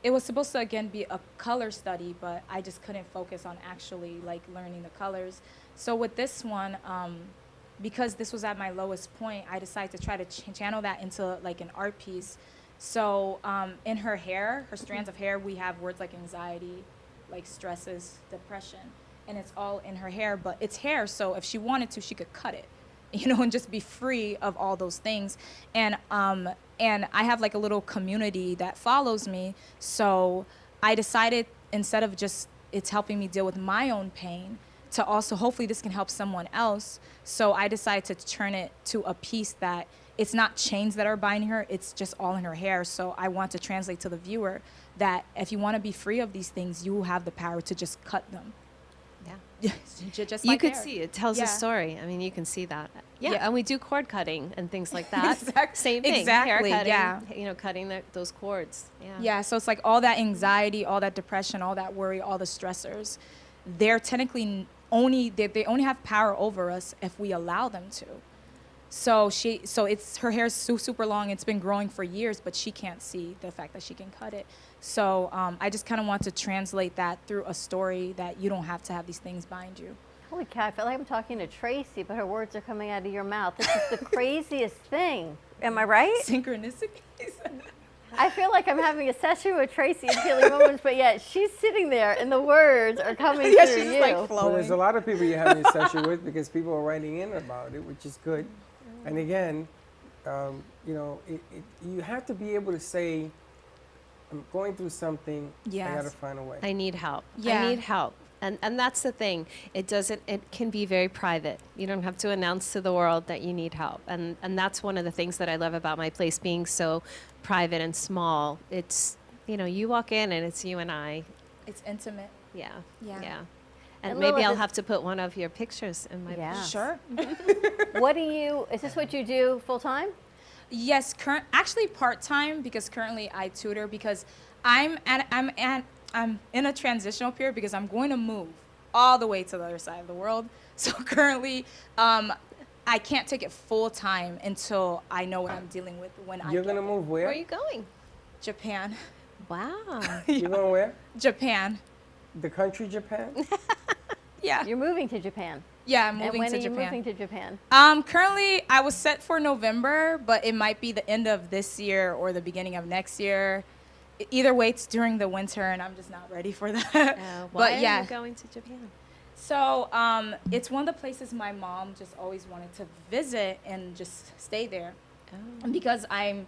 it was supposed to, again, be a color study, but I just couldn't focus on actually, like, learning the colors. So with this one, because this was at my lowest point, I decided to try to channel that into, like, an art piece. So in her hair, her strands of hair, we have words like anxiety, like stresses, depression, and it's all in her hair, but it's hair, so if she wanted to, she could cut it, and just be free of all those things. And I have like a little community that follows me, so I decided instead of just it's helping me deal with my own pain, to also hopefully this can help someone else. So I decided to turn it to a piece that it's not chains that are binding her, it's just all in her hair. So I want to translate to the viewer that if you want to be free of these things, you have the power to just cut them. Yeah. Just You like could hair. see it tells a story. I mean, you can see that. Yeah, and we do cord cutting and things like that. Same thing. Exactly, Hair cutting, yeah. you know, cutting those cords. Yeah. Yeah, so it's like all that anxiety, all that depression, all that worry, all the stressors, they're technically they only have power over us if we allow them to. So it's her hair is super long. It's been growing for years, but she can't see the fact that she can cut it. So I just kind of want to translate that through a story that you don't have to have these things bind you. Holy cow, I feel like I'm talking to Tracy, but her words are coming out of your mouth. This is the craziest thing. Am I right? Synchronicities. I feel like I'm having a session with Tracy in Healing Moments, but yet she's sitting there and the words are coming Yeah, through she's you. like Well, there's a lot of people you're having a session with because people are writing in about it, which is good. And again, you know, you have to be able to say, I'm going through something, Yes. I got to find a way. I need help. Yeah. I need help. And that's the thing. It can be very private. You don't have to announce to the world that you need help. And that's one of the things that I love about my place being so private and small. It's, you know, you walk in and it's you and I. It's intimate. Yeah. Yeah. Yeah. And And maybe Lilith I'll is- have to put one of your pictures in my Yeah. Sure. Is this what you do full time? Yes, actually part-time because currently I tutor because I'm in a transitional period because I'm going to move all the way to the other side of the world. So currently I can't take it full-time until I know what I'm dealing with when I You're get going to there. move where? Where are you going? Japan. Wow. You're going where? Japan. The country Japan? Yeah. You're moving to Japan. Yeah, I'm And moving when to are you Japan. moving to Japan? Currently I was set for November, but it might be the end of this year or the beginning of next year. Either way, it's during the winter, and I'm just not ready for that. Why But yeah. are you going to Japan? So it's one of the places my mom just always wanted to visit and just stay there. And because I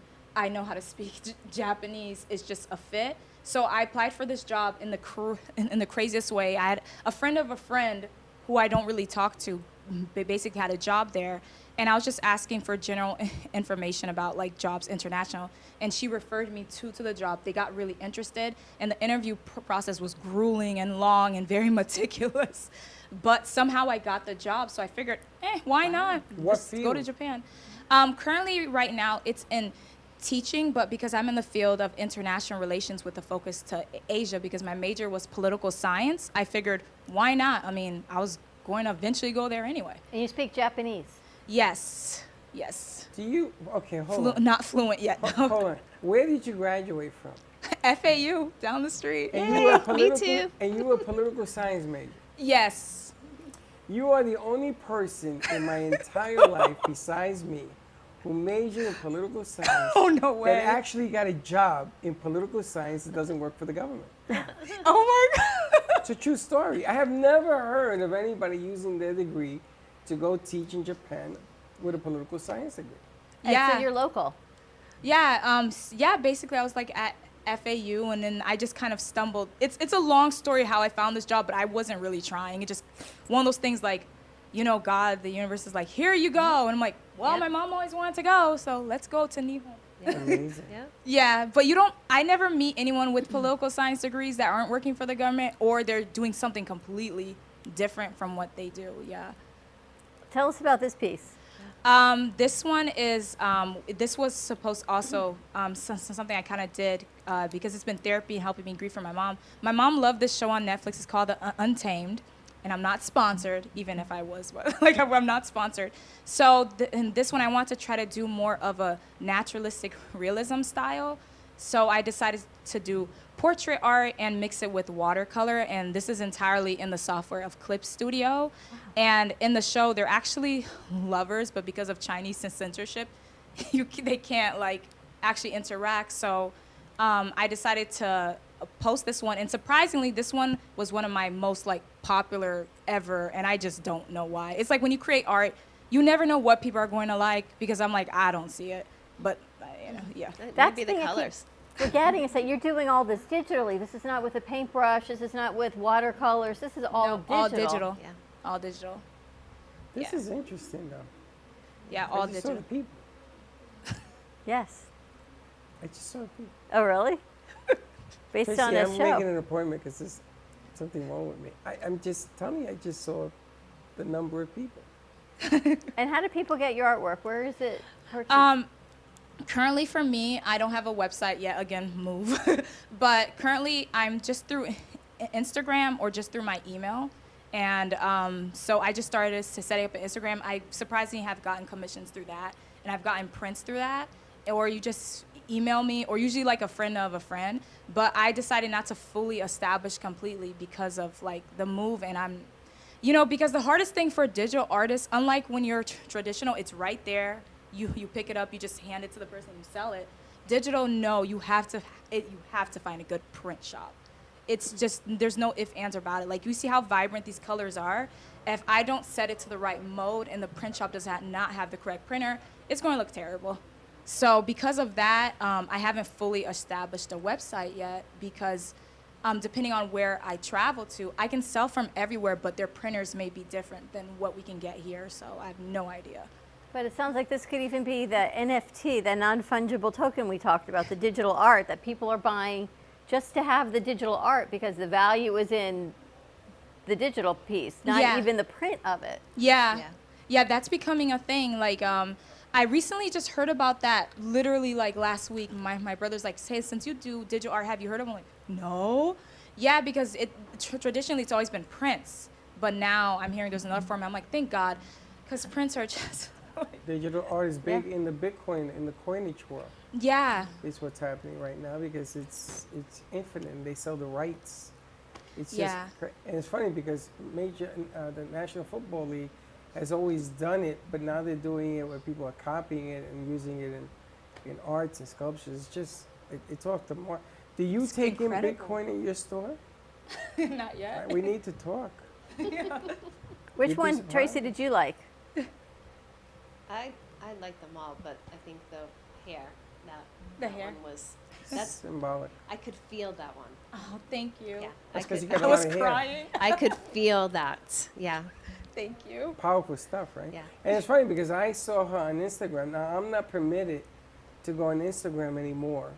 know how to speak Japanese, it's just a fit. So I applied for this job in the craziest way. I had a friend of a friend who I don't really talk to. They basically had a job there, and I was just asking for general information about like jobs international, and she referred me to the job. They got really interested, and the interview process was grueling and long and very meticulous, but somehow I got the job. So I figured, why not? What Just go to field? Japan. Currently, right now, it's in teaching, but because I'm in the field of international relations with a focus to Asia, because my major was political science, I figured, why not? I mean, I was going to eventually go there anyway. And you speak Japanese? Yes. Do you, okay, hold on. Not fluent yet. Hold on. Where did you graduate from? FAU, down the street. And you were a me political, too. And you were a political science major. Yes. You are the only person in my entire life besides me who majored in political science Oh, no way. that actually got a job in political science that doesn't work for the government. Oh, my God. It's a true story. I have never heard of anybody using their degree to go teach in Japan with a political science degree. And Yeah. so you're local. Yeah, basically I was like at FAU, and then I just kind of stumbled. It's a long story how I found this job, but I wasn't really trying. It just one of those things like, you know, God, the universe is like, here you go. And I'm like, well, Yep. my mom always wanted to go, so let's go to Nihon. Amazing. Yeah. Yeah, but I never meet anyone with political science degrees that aren't working for the government, or they're doing something completely different from what they do, yeah. Tell us about this piece. This one is, this was supposed also something I kind of did because it's been therapy and helping me grieve for my mom. My mom loved this show on Netflix. It's called Untamed, and I'm not sponsored, even if I was, but like I'm not sponsored. So in this one, I want to try to do more of a naturalistic realism style. So I decided to do portrait art and mix it with watercolor, and this is entirely in the software of Clip Studio. And in the show, they're actually lovers, but because of Chinese censorship, they can't like actually interact. So I decided to post this one, and surprisingly, this one was one of my most like popular ever, and I just don't know why. It's like when you create art, you never know what people are going to like, because I'm like, I don't see it, but you know, yeah. That's Maybe the the thing I keep colors. forgetting is that you're doing all this digitally. This is not with a paintbrush. This is not with watercolors. This is all digital. All digital. Yeah. All digital. This Yeah. is interesting, though. Yeah, I all just saw digital. the people. Yes. I just saw the people. Oh, really? Based Tracy, on this I'm show. making an appointment because there's something wrong with me. I'm just telling you, I just saw the number of people. And how do people get your artwork? Where is it purchased? Currently for me, I don't have a website yet. Again, move. But currently, I'm just through Instagram or just through my email. And so I just started to set up an Instagram. I surprisingly have gotten commissions through that. And I've gotten prints through that. Or you just email me, or usually like a friend of a friend. But I decided not to fully establish completely because of like the move. And I'm, you know, because the hardest thing for digital artists, unlike when you're traditional, it's right there. You pick it up, you just hand it to the person, you sell it. Digital, no, you have to find a good print shop. It's just, there's no ifs, ands, or about it. Like, you see how vibrant these colors are? If I don't set it to the right mode and the print shop does not have the correct printer, it's going to look terrible. So because of that, I haven't fully established a website yet because depending on where I travel to, I can sell from everywhere, but their printers may be different than what we can get here, so I have no idea. But it sounds like this could even be the NFT, the non-fungible token we talked about, the digital art that people are buying just to have the digital art because the value is in the digital piece, not even the print of it. Yeah, that's becoming a thing. Like, I recently just heard about that literally like last week. My brother's like, hey, since you do digital art, have you heard of it? I'm like, no. Yeah, because traditionally it's always been prints, but now I'm hearing there's another form. I'm like, thank God, because prints are just... Digital art is big in the Bitcoin, in the coinage world. Yeah. It's what's happening right now because it's infinite and they sell the rights. It's just, and it's funny because the National Football League has always done it, but now they're doing it where people are copying it and using it in arts and sculptures. It's just, it's off the mark. Do you take in Bitcoin in your store? Not yet. Right, we need to talk. Which one, Tracy, did you like? I like them all, but I think the hair, that hair one that's symbolic. I could feel that one. Oh, thank you. Yeah, that's because you got a lot of hair. Crying. I could feel that. Yeah. Thank you. Powerful stuff, right? Yeah. And it's funny because I saw her on Instagram. Now I'm not permitted to go on Instagram anymore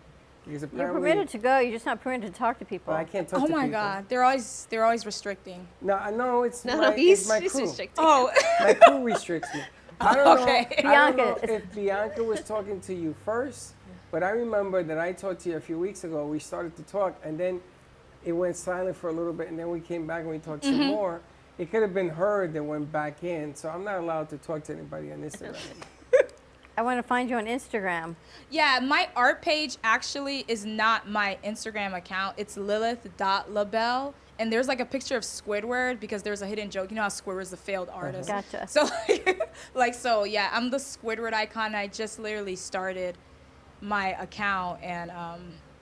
because apparently you're permitted to go. You're just not permitted to talk to people. I can't talk to people. Oh my God, they're always restricting. No, it's he's my crew. restricting. Oh, My crew restricts me. I don't know. I don't know Bianca. if Bianca was talking to you first, but I remember that I talked to you a few weeks ago. We started to talk, and then it went silent for a little bit, and then we came back and we talked some more. It could have been her that went back in, so I'm not allowed to talk to anybody on Instagram. I want to find you on Instagram. Yeah, my art page actually is not my Instagram account. It's Lilith.Labelle. And there's like a picture of Squidward because there's a hidden joke. You know how Squidward's the failed artist. Gotcha. So yeah, I'm the Squidward icon. I just literally started my account, and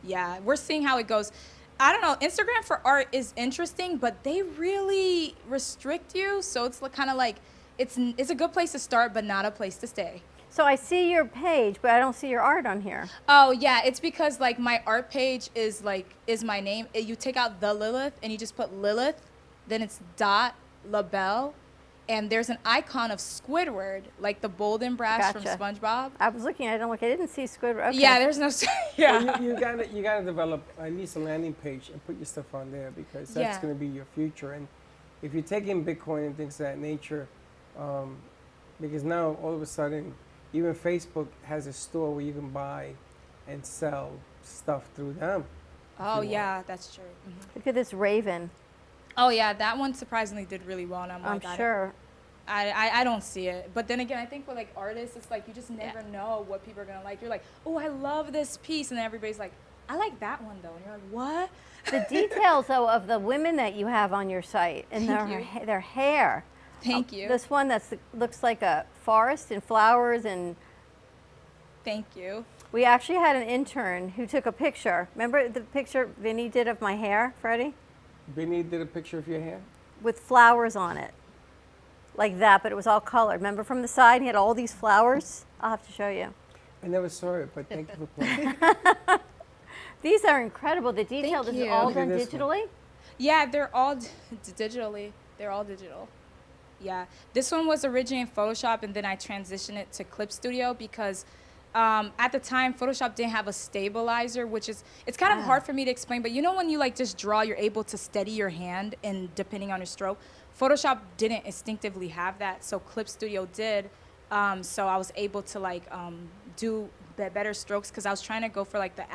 yeah, we're seeing how it goes. I don't know. Instagram for art is interesting, but they really restrict you. So it's kind of like it's a good place to start, but not a place to stay. So I see your page, but I don't see your art on here. Oh yeah, it's because like my art page is my name. You take out the Lilith and you just put Lilith, then it's .Labelle, and there's an icon of Squidward, like the Bolden Brass from SpongeBob. I was looking, I didn't see Squidward. Okay. Yeah, there's no. Yeah. Well, you gotta develop at least a landing page and put your stuff on there because that's going to be your future. And if you take in Bitcoin and things of that nature, because now all of a sudden, even Facebook has a store where you can buy and sell stuff through them. Oh yeah, that's true. Look at this raven. Oh yeah, that one surprisingly did really well, and I'm sure. I don't see it, but then again, I think with like artists, it's like you just never know what people are gonna like. You're like, oh, I love this piece, and then everybody's like, I like that one though, and you're like, what? The details though of the women that you have on your site and their hair. Thank you. This one looks like a forest and flowers and. Thank you. We actually had an intern who took a picture. Remember the picture Vinny did of my hair, Freddie? Vinny did a picture of your hair? With flowers on it. Like that, but it was all colored. Remember from the side, he had all these flowers? I'll have to show you. I never saw it, but thank you for playing. These are incredible. The detail, this is all done digitally? Yeah, they're all digitally. They're all digital. Yeah. This one was originally in Photoshop, and then I transitioned it to Clip Studio because at the time, Photoshop didn't have a stabilizer, which is, it's kind of hard for me to explain, but you know when you like just draw, you're able to steady your hand and depending on your stroke. Photoshop didn't instinctively have that, so Clip Studio did. So I was able to like do better strokes because I was trying to go for like the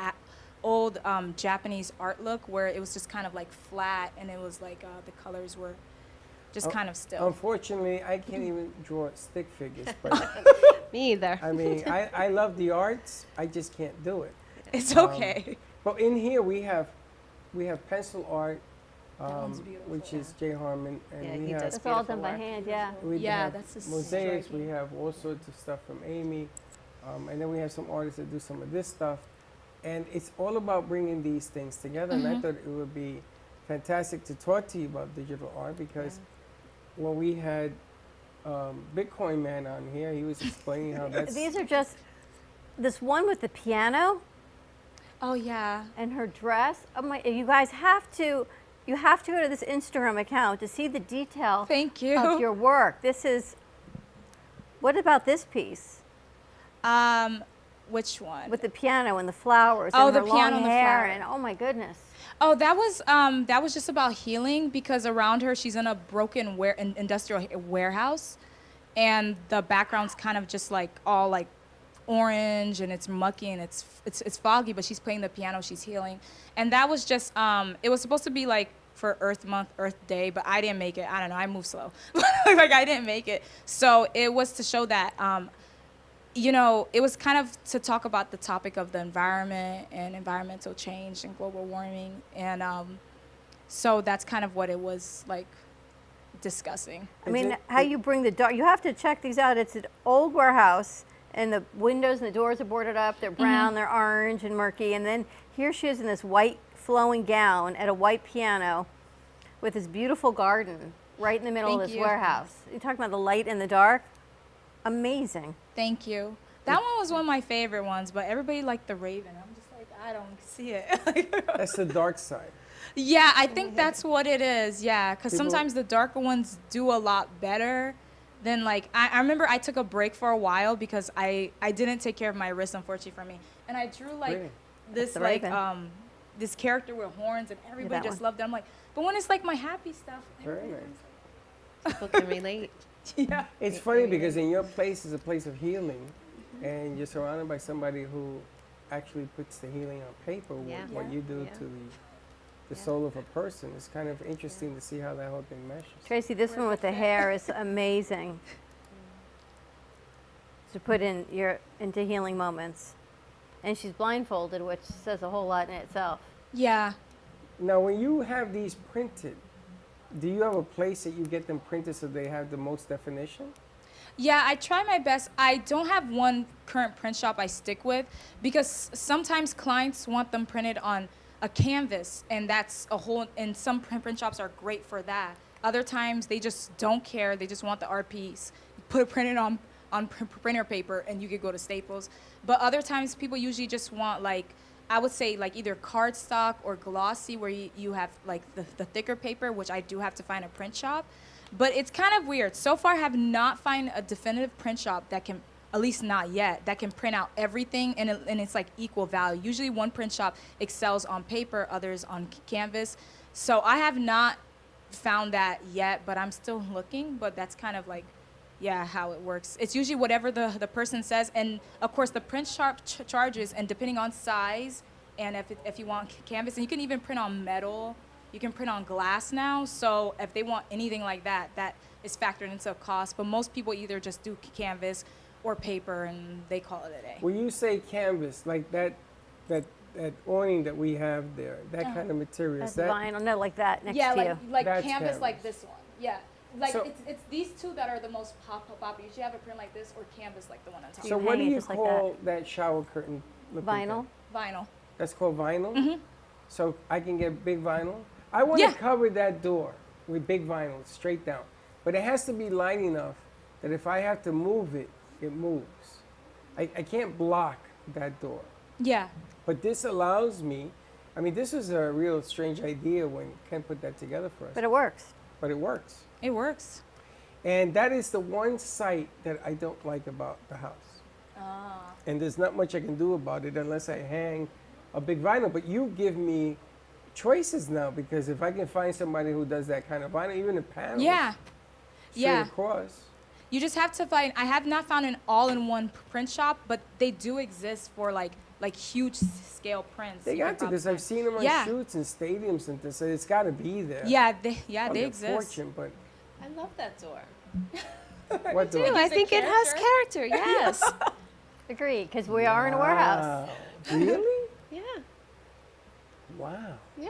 old Japanese art look where it was just kind of like flat and it was like the colors were just kind of still. Unfortunately, I can't even draw stick figures. But Me either. I mean, I love the arts. I just can't do it. It's okay. But in here we have pencil art, one's beautiful. which is Jay Harmon, and Yeah, we he have does It's all done by hand, yeah. we Yeah, have that's just mosaics. striking. We have all sorts of stuff from Amy, and then we have some artists that do some of this stuff, and it's all about bringing these things together. And I thought it would be fantastic to talk to you about digital art because when we had Bitcoin Man on here, he was explaining how that's These are just, this one with the piano Oh yeah. and her dress. Oh my, you guys have to, you have to go to this Instagram account to see the detail Thank you. of your work. This is, what about this piece? Which one? With the piano and the flowers Oh, and the her piano long and the hair flower. and oh my goodness. Oh, that was just about healing because around her she's in a broken industrial warehouse, and the background's kind of just like all like orange and it's mucky and it's foggy, but she's playing the piano, she's healing, and that was just it was supposed to be like for Earth Month, Earth Day, but I didn't make it. I don't know, I move slow, like I didn't make it. So it was to show that. You know, it was kind of to talk about the topic of the environment and environmental change and global warming. And so that's kind of what it was like discussing. I mean, how you bring the dark, you have to check these out. It's an old warehouse and the windows and the doors are boarded up. They're brown, they're orange and murky. And then here she is in this white flowing gown at a white piano with this beautiful garden right in the middle of Thank this you. warehouse. You're talking about the light and the dark. Amazing. Thank you. That one was one of my favorite ones, but everybody liked the Raven. I'm just like, I don't see it. that's the dark side. Yeah, I think that's what it is. Yeah, because People- sometimes the darker ones do a lot better than like, I remember I took a break for a while because I didn't take care of my wrist, unfortunately for me. And I drew like Really? this the like Raven. this character with horns and everybody that just one. loved it. I'm like, but when it's like my happy stuff, Very everybody nice. People can relate. yeah. It's funny because in your place is a place of healing, and you're surrounded by somebody who actually puts the healing on paper. Yeah. What you do Yeah. to the soul of a person. It's kind of interesting to see how that whole thing meshes. Tracy, this one with the hair is amazing. To put in into healing moments. And she's blindfolded, which says a whole lot in itself. Yeah. Now, when you have these printed, do you have a place that you get them printed so they have the most definition? Yeah, I try my best. I don't have one current print shop I stick with because sometimes clients want them printed on a canvas, and that's a whole, and some print shops are great for that. Other times they just don't care. They just want the art piece. Put it printed on printer paper and you could go to Staples. But other times people usually just want like, I would say like either cardstock or glossy where you have like the thicker paper, which I do have to find a print shop. But it's kind of weird. So far I have not found a definitive print shop that can, at least not yet, that can print out everything and it's like equal value. Usually one print shop excels on paper, others on canvas. So I have not found that yet, but I'm still looking, but that's kind of like, yeah, how it works. It's usually whatever the person says, and of course the print shop charges, and depending on size, and if you want canvas, and you can even print on metal, you can print on glass now, so if they want anything like that, that is factored into a cost, but most people either just do canvas or paper, and they call it a day. When you say canvas, like that awning that we have there, that kind of material, That's is that vinyl, no, like that next Yeah, to you. like That's canvas like canvas. this one, yeah. Like So- it's these two that are the most popular. You should have a print like this or canvas like the one on top. so you what do hang it you just like call that shower curtain looking Vinyl. thing? Vinyl. That's called vinyl? So I can get big vinyl? I want Yeah. to cover that door with big vinyl, straight down. But it has to be light enough that if I have to move it, it moves. I can't block that door. Yeah. But this allows me, I mean, this is a real strange idea when Ken put that together for us. But it works. But it works. It works. And that is the one site that I don't like about the house. And there's not much I can do about it unless I hang a big vinyl. But you give me choices now, because if I can find somebody who does that kind of vinyl, even the panels, straight across. You just have to find. I have not found an all-in-one print shop, but they do exist for like huge scale prints. They got to, because I've seen them on shoots and stadiums and things, so it's got to be there. Yeah, they exist. Fortune, but I love that door. what door? I think it has character, yes. Agreed, because we are in a warehouse. Really? Yeah. Wow. Yeah.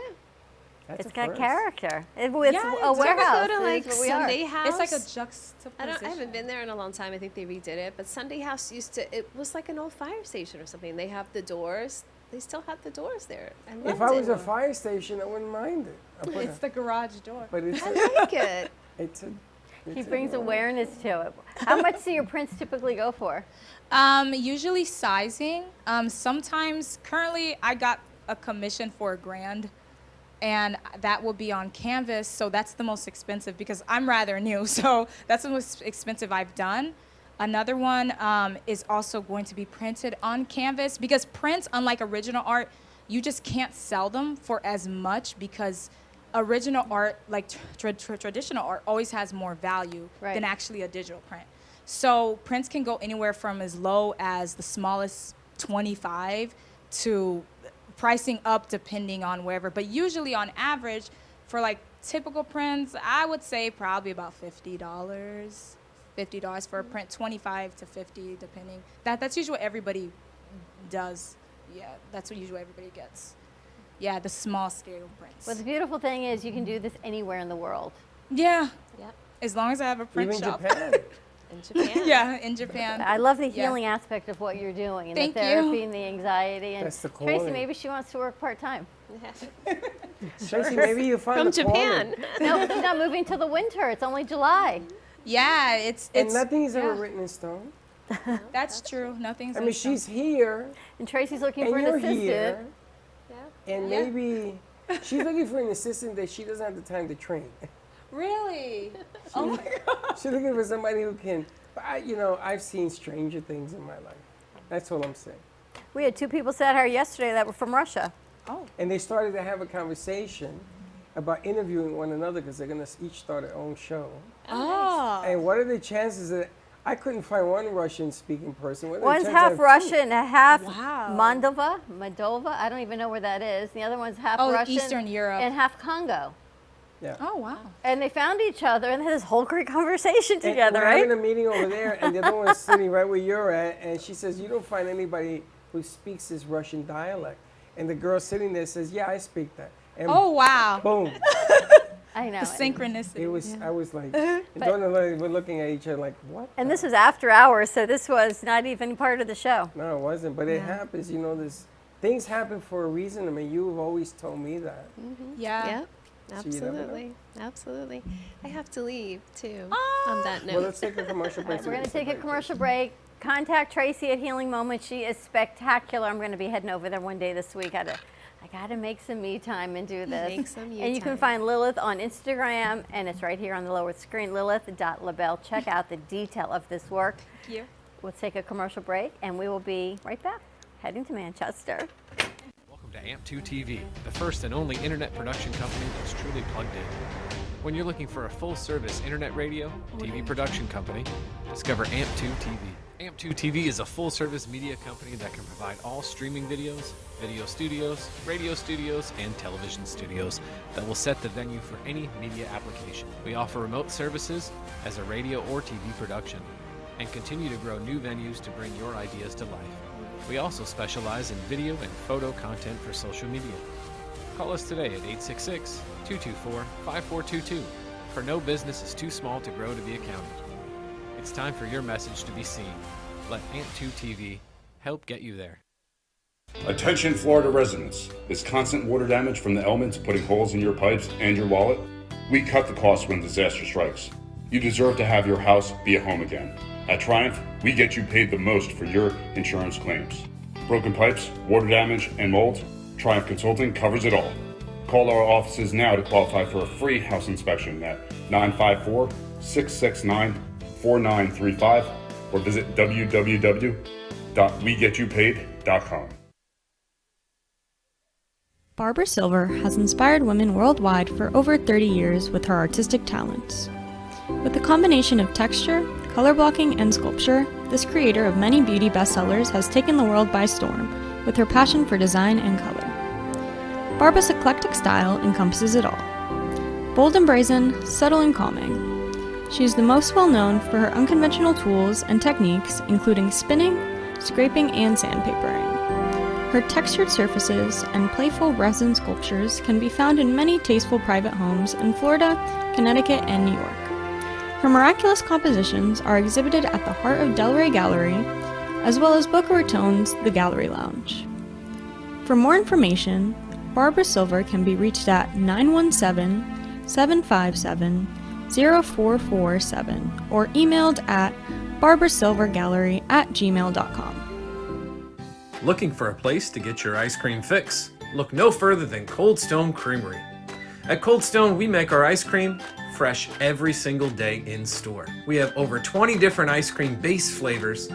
That's It's a got first. character. It's a warehouse. Go to like is what we are. Sunday House. It's like a juxtaposition. I haven't been there in a long time. I think they redid it. But Sunday House it was like an old fire station or something. They have the doors. They still have the doors there. I loved If I was it. a fire station, I wouldn't mind it. It's the garage door. But it's I like it. He brings awareness to it. How much do your prints typically go for? Usually sizing. Sometimes, currently, I got a commission for $1,000, and that will be on canvas. So that's the most expensive because I'm rather new. So that's the most expensive I've done. Another one is also going to be printed on canvas, because prints, unlike original art, you just can't sell them for as much, because original art, like traditional art, always has more value than actually a digital print. So prints can go anywhere from as low as the smallest 25 to pricing up depending on wherever. But usually on average, for like typical prints, I would say probably about $50 for a print, 25 to 50 depending. That's usually what everybody does. Yeah, that's what usually everybody gets. Yeah, the small scale prints. Well, the beautiful thing is you can do this anywhere in the world. Yeah. Yep. As long as I have a print Even shop. Japan. In Japan. Yeah, in Japan. I love the healing aspect of what you're doing, and Thank the therapy you. and the anxiety. And That's the Tracy, calling. maybe she wants to work part-time. Tracy, maybe you find From a Japan. calling. No, she's not moving till the winter. It's only July. Yeah, it's And nothing's ever written in stone. that's true. Nothing's I in mean, stone. she's here, And Tracy's looking and for an you're assistant. here, Yeah. and maybe she's looking for an assistant that she doesn't have the time to train. Really? Oh my God. She's looking for somebody who can. But I've seen stranger things in my life. That's all I'm saying. We had two people sat here yesterday that were from Russia. Oh. And they started to have a conversation about interviewing one another, because they're going to each start their own show. Oh. And what are the chances that I couldn't find one Russian-speaking person? What are the One's chances I half have Russian, half Wow. Moldova. I don't even know where that is. The other one's half Oh, Russian Eastern Europe. and half Congo. Yeah. Oh, wow. And they found each other and had this whole great conversation And together, we're right? having a meeting over there, and the other one's sitting right where you're at, and she says, you don't find anybody who speaks this Russian dialect. And the girl sitting there says, yeah, I speak that. And Oh, wow. boom. I know. The synchronicity. It was. I was like, and Dawn and I were looking at each other like, what? And the- this was after hours, so this was not even part of the show. No, it wasn't. But it happens. This things happen for a reason. I mean, you've always told me that. Yeah. Yep. So you never know. Absolutely. Absolutely. I have to leave too. Oh. On that note. Well, let's take a commercial break. We're going to take a commercial break. Contact Tracy at Healing Moments. She is spectacular. I'm going to be heading over there one day this week. I got to make some me time and do this. Make some you And you can time. find Lilith on Instagram, and it's right here on the lower screen, Lilith.Labelle. Check out the detail of this work. Thank you. We'll take a commercial break, and we will be right back, heading to Manchester. Welcome to AMP2 TV, the first and only internet production company that's truly plugged in. When you're looking for a full-service internet radio, TV production company, discover AMP2 TV. AMP2 TV is a full-service media company that can provide all streaming videos, video studios, radio studios, and television studios that will set the venue for any media application. We offer remote services as a radio or TV production and continue to grow new venues to bring your ideas to life. We also specialize in video and photo content for social media. Call us today at 866-224-5422, for no business is too small to grow to be accounted. It's time for your message to be seen. Let AMP2 TV help get you there. Attention Florida residents. Is constant water damage from the elements putting holes in your pipes and your wallet? We cut the cost when disaster strikes. You deserve to have your house be a home again. At Triumph, we get you paid the most for your insurance claims. Broken pipes, water damage, and mold? Triumph Consulting covers it all. Call our offices now to qualify for a free house inspection at 954-669-4935 or visit www.wegetYouPaid.com. Barbara Silver has inspired women worldwide for over 30 years with her artistic talents. With a combination of texture, color blocking, and sculpture, this creator of many beauty bestsellers has taken the world by storm with her passion for design and color. Barbara's eclectic style encompasses it all. Bold and brazen, subtle and calming. She is the most well known for her unconventional tools and techniques, including spinning, scraping, and sandpapering. Her textured surfaces and playful resin sculptures can be found in many tasteful private homes in Florida, Connecticut, and New York. Her miraculous compositions are exhibited at the Heart of Delray Gallery, as well as Boca Raton's The Gallery Lounge. For more information, Barbara Silver can be reached at 917-757-0447 or emailed at barbarasilvergallery@gmail.com. Looking for a place to get your ice cream fix? Look no further than Cold Stone Creamery. At Cold Stone, we make our ice cream fresh every single day in store. We have over 20 different ice cream base flavors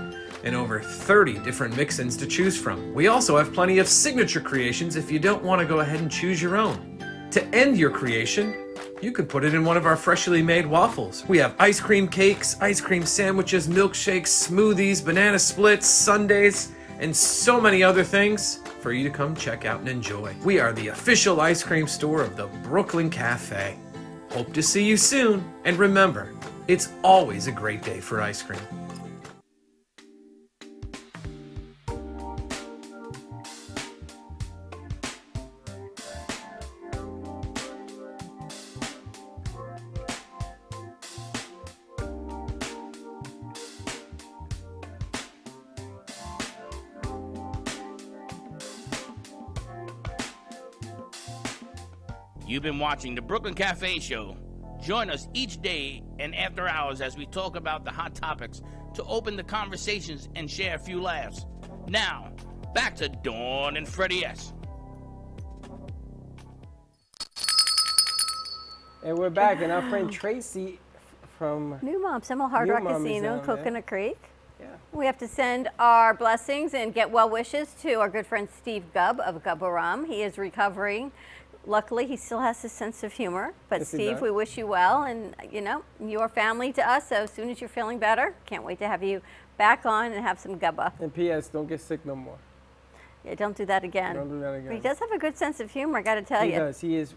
and over 30 different mix-ins to choose from. We also have plenty of signature creations if you don't want to go ahead and choose your own. To end your creation, you can put it in one of our freshly made waffles. We have ice cream cakes, ice cream sandwiches, milkshakes, smoothies, banana splits, sundaes, and so many other things for you to come check out and enjoy. We are the official ice cream store of the Brooklyn Cafe. Hope to see you soon, and remember, it's always a great day for ice cream. You've been watching the Brooklyn Cafe Show. Join us each day and after hours as we talk about the hot topics to open the conversations and share a few laughs. Now, back to Dawn and Freddie S. And we're back, and our friend Tracy from New Mom, Seminole Hard Rock Mom is Casino in on there. Coconut Creek. Yeah. We have to send our blessings and get well wishes to our good friend Steve Gubb of Gubbaram. He is recovering. Luckily, he still has his sense of humor. But Yes, he Steve, does. we wish you well, and you know, you're family to us. So as soon as you're feeling better, can't wait to have you back on and have some gubba. And P.S. Don't get sick no more. Yeah, don't do that again. Don't do that again. But he does have a good sense of humor, I got to tell He you. does. He is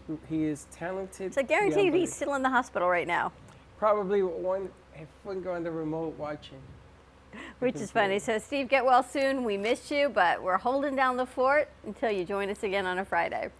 talented. So I guarantee you beyond he's belief. still in the hospital right now, Probably one finger on the remote watching. which is funny. So Steve, get well soon. We missed you, but we're holding down the fort until you join us again on a Friday.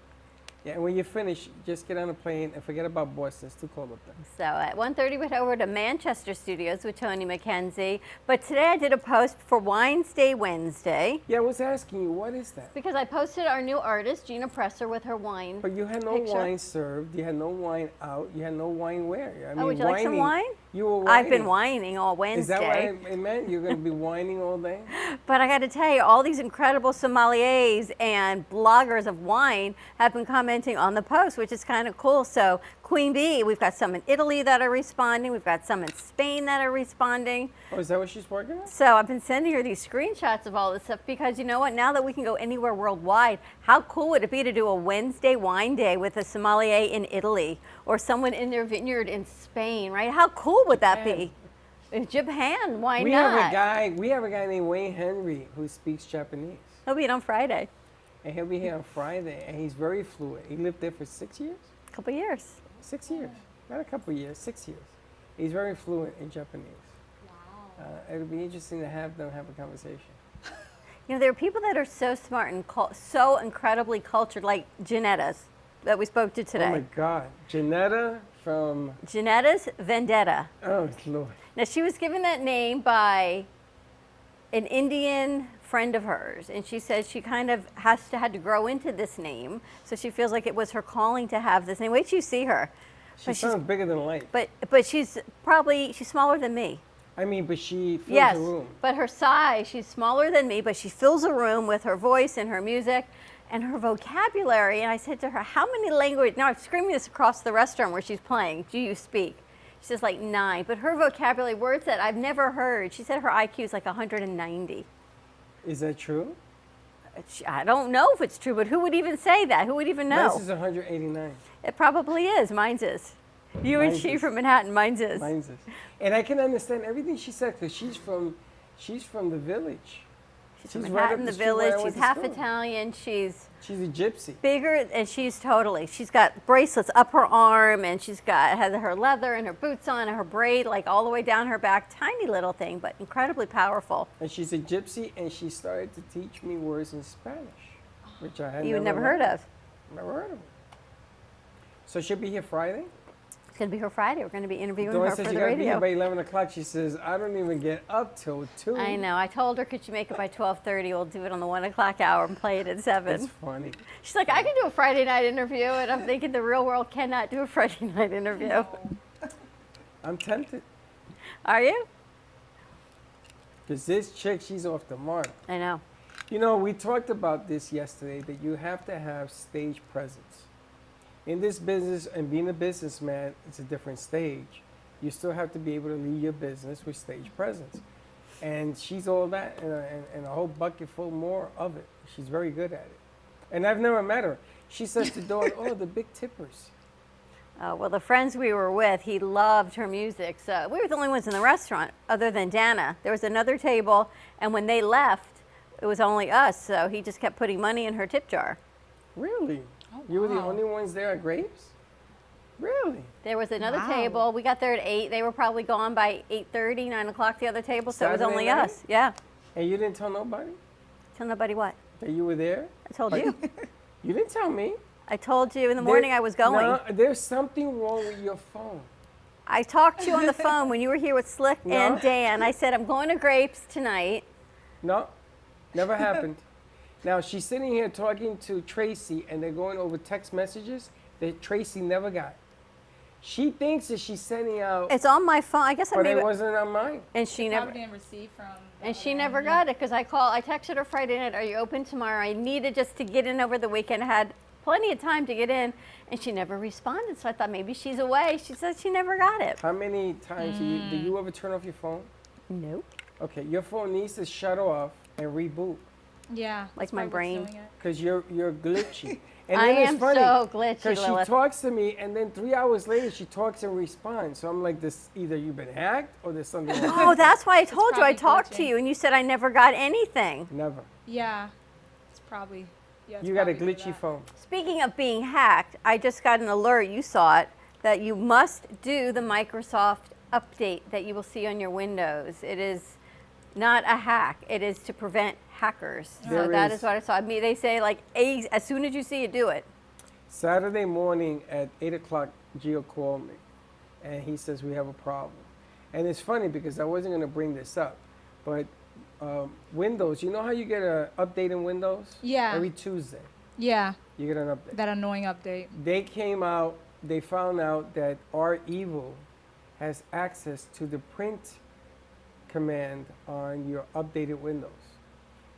Yeah, and when you finish, just get on a plane and forget about Boston. It's too cold up there. So at 1:30, we head over to Manchester Studios with Toni Mackenzie. But today I did a post for Wines Day Wednesday. Yeah, I was asking you, what is that? Because I posted our new artist, Gina Presser, with her wine. But you had no picture. wine served. You had no wine out. You had no wine where? I mean, Would you like some wine? You were whining. I've been whining all Wednesday. Is that what it meant? You're going to be whining all day? But I got to tell you, all these incredible sommeliers and bloggers of wine have been commenting on the post, which is kind of cool. So Queen Bee, we've got some in Italy that are responding. We've got some in Spain that are responding. Oh, is that what she's working on? So I've been sending her these screenshots of all this stuff because you know what? Now that we can go anywhere worldwide, how cool would it be to do a Wednesday wine day with a sommelier in Italy or someone in their vineyard in Spain, right? How cool would that be? In Japan, why we not? We have a guy named Wayne Henry who speaks Japanese. He'll be in on Friday. And he'll be here on Friday, and he's very fluent. He lived there for 6 years? A couple years. 6 years. Not a couple years, 6 years. He's very fluent in Japanese. Wow. It'll be interesting to have them have a conversation. You know, there are people that are so smart and so incredibly cultured, like Janetta's that we spoke to today. Oh my God. Janetta from... Janetta's Vendetta. Oh, Lord. Now, she was given that name by an Indian friend of hers, and she says she kind of had to grow into this name, so she feels like it was her calling to have this name. Wait till you see her. She sounds bigger than life. But she's smaller than me. I mean, but she fills Yes, a room. but her size, she's smaller than me, but she fills a room with her voice and her music and her vocabulary. And I said to her, how many languages, now I'm screaming this across the restaurant where she's playing, do you speak? She says like 9, but her vocabulary, words that I've never heard. She said her IQ is like 190. Is that true? I don't know if it's true, but who would even say that? Who would even know? Mine's is 189. It probably is. Mine's is. You and she from Manhattan. Mine's is. Mine's is. And I can understand everything she said because she's from the village. She's from right Manhattan, up the street where I village. went She's to half school. Italian. She's a gypsy. Bigger, and she's got bracelets up her arm, and has her leather and her boots on, and her braid like all the way down her back. Tiny little thing, but incredibly powerful. And she's a gypsy, and she started to teach me words in Spanish, which I had never heard of. Never heard of it. So she'll be here Friday? It's going to be her Friday. We're going to be interviewing Dawn her says for you the gotta be here radio. by 11 o'clock. She says, I don't even get up till 2. I know. I told her, could you make it by 12:30? We'll do it on the 1 o'clock hour and play it at 7. It's funny. She's like, I can do a Friday night interview, and I'm thinking the real world cannot do a Friday night interview. I'm tempted. Are you? Because this chick, she's off the mark. I know. You know, we talked about this yesterday, that you have to have stage presence. In this business, and being a businessman, it's a different stage. You still have to be able to lead your business with stage presence. And she's all that and a whole bucket full more of it. She's very good at it. And I've never met her. She says to Dawn, oh, the big tippers. Well, the friends we were with, he loved her music. So we were the only ones in the restaurant other than Dana. There was another table, and when they left, it was only us. So he just kept putting money in her tip jar. Really? You were the only ones there at Grapes? Really? There was another table. We got there at 8. They were probably gone by 8:30, 9 o'clock, the other table. So it was Saturday only night? us. Yeah. And you didn't tell nobody Tell nobody what? that you were there? I told you. You didn't tell me. I told you in the morning I was going. No, there's something wrong with your phone. I talked to you on the phone when you were here with Slick No. and Dan. I said, I'm going to Grapes tonight. No, never happened. Now, she's sitting here talking to Tracy, and they're going over text messages that Tracy never got. She thinks that she's sending out, It's on my phone. I guess I but maybe. it wasn't on mine. And she never. Probably didn't receive from. And she never got it because I texted her Friday night, are you open tomorrow? I needed just to get in over the weekend. I had plenty of time to get in, and she never responded. So I thought maybe she's away. She said she never got it. How many times do you ever turn off your phone? Nope. Okay, your phone needs to shut off and reboot Yeah. Like that's my probably what's brain. doing it. because you're glitchy. And I then it's am funny, so glitchy, because she Lilith. talks to me, and then 3 hours later she talks and responds. So I'm like, this either you've been hacked or there's something wrong. Oh, that's why I told you. I probably talked to glitching. you, and you said I never got anything. Never. Yeah. It's probably. Yeah, it's You got a probably glitchy that. phone. Speaking of being hacked, I just got an alert, you saw it, that you must do the Microsoft update that you will see on your Windows. It is not a hack. It is to prevent hackers. So There that is. is what I saw. I mean, they say like as soon as you see it, do it. Saturday morning at 8 o'clock, Gio called me, and he says, we have a problem. And it's funny because I wasn't going to bring this up, but Windows, you know how you get an update in Windows? Yeah. Every Tuesday, Yeah. you get an update. That annoying update. They came out, they found out that our evil has access to the print command on your updated Windows.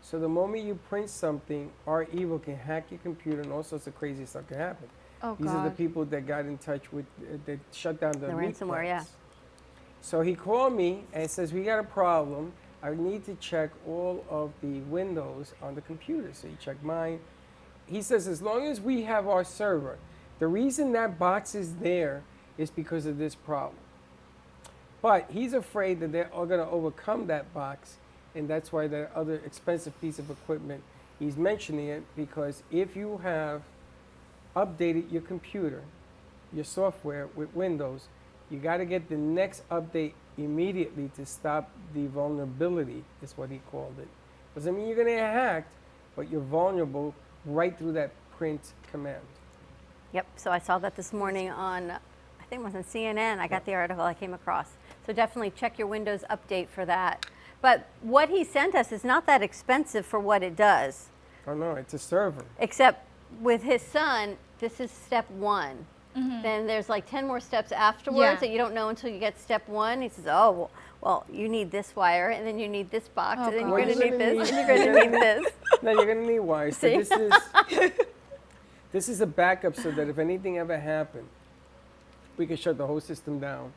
So the moment you print something, our evil can hack your computer and all sorts of crazy stuff can happen. Oh, These are the people that got in touch with, that shut down the meat ransomware, yeah. plants. So he called me and says, we got a problem. I need to check all of the windows on the computer. So he checked mine. He says, as long as we have our server, the reason that box is there is because of this problem. But he's afraid that they're all going to overcome that box, and that's why that other expensive piece of equipment, he's mentioning it because if you have updated your computer, your software with Windows, you got to get the next update immediately to stop the vulnerability, is what he called it. Doesn't mean you're going to get hacked, but you're vulnerable right through that print command. Yep. So I saw that this morning on, I think it was on CNN. I got the article I came across. So definitely check your Windows update for that. But what he sent us is not that expensive for what it does. Oh no, it's a server. Except with his son, this is step 1. Then there's like 10 more steps afterwards that you don't know until you get step 1. He says, oh, well, you need this wire, and then you need this box, and then you're going to need this, and you're going to need this. No, you're going to need wires. So See? this is a backup so that if anything ever happened, we can shut the whole system down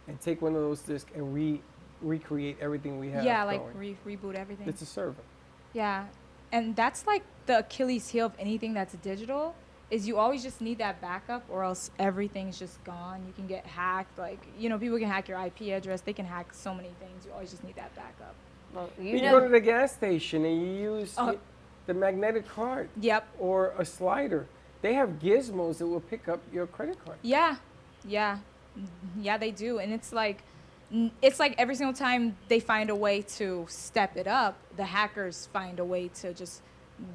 and take one of those discs and recreate everything we have. Yeah, like going. reboot everything. It's a server. Yeah, and that's like the Achilles heel of anything that's digital, is you always just need that backup, or else everything's just gone. You can get hacked. Like, people can hack your IP address. They can hack so many things. You always just need that backup. Well, You go to the gas station and you use the magnetic card. Yep. Or a slider. They have gizmos that will pick up your credit card. Yeah, they do, and it's like every single time they find a way to step it up, the hackers find a way to just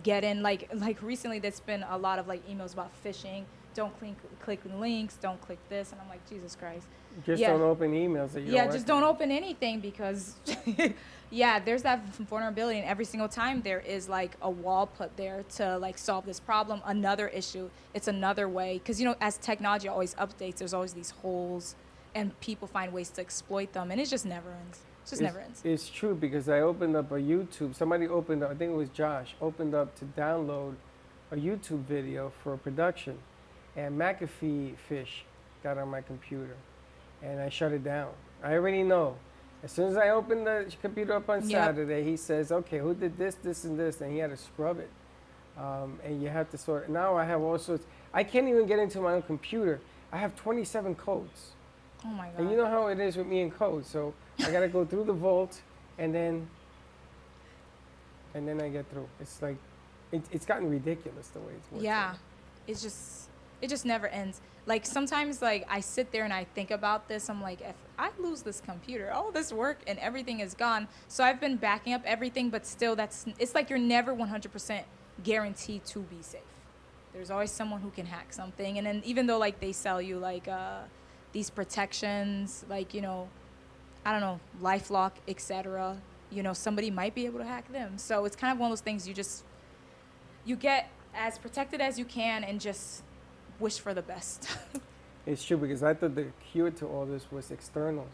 get in. Like recently, there's been a lot of like emails about phishing. Don't click links. Don't click this, and I'm like, Jesus Christ. Just don't open emails that you don't just don't open anything, because there's that vulnerability, and every single time there is like a wall put there to like solve this problem, another issue. It's another way, because as technology always updates, there's always these holes, and people find ways to exploit them, and it just never ends. It just never ends. It's true, because I opened up a YouTube. Somebody opened up, I think it was Josh, opened up to download a YouTube video for a production, and McAfee fish got on my computer. And I shut it down. I already know. As soon as I opened the computer up on Saturday, he says, okay, who did this, this, and this? And he had to scrub it. And you have to sort it. Now I have all sorts. I can't even get into my own computer. I have 27 codes. Oh, my God. And you know how it is with me and codes. So I got to go through the vault, and then I get through. It's like, it's gotten ridiculous the way it's working. Yeah. It just never ends. Like, sometimes, like, I sit there and I think about this. I'm like, if I lose this computer, all this work and everything is gone. So I've been backing up everything, but still, it's like you're never 100% guaranteed to be safe. There's always someone who can hack something. And then even though, like, they sell you, like, these protections, like, I don't know, LifeLock, etc., somebody might be able to hack them. So it's kind of one of those things you get as protected as you can and just wish for the best. It's true, because I thought the cure to all this was externals.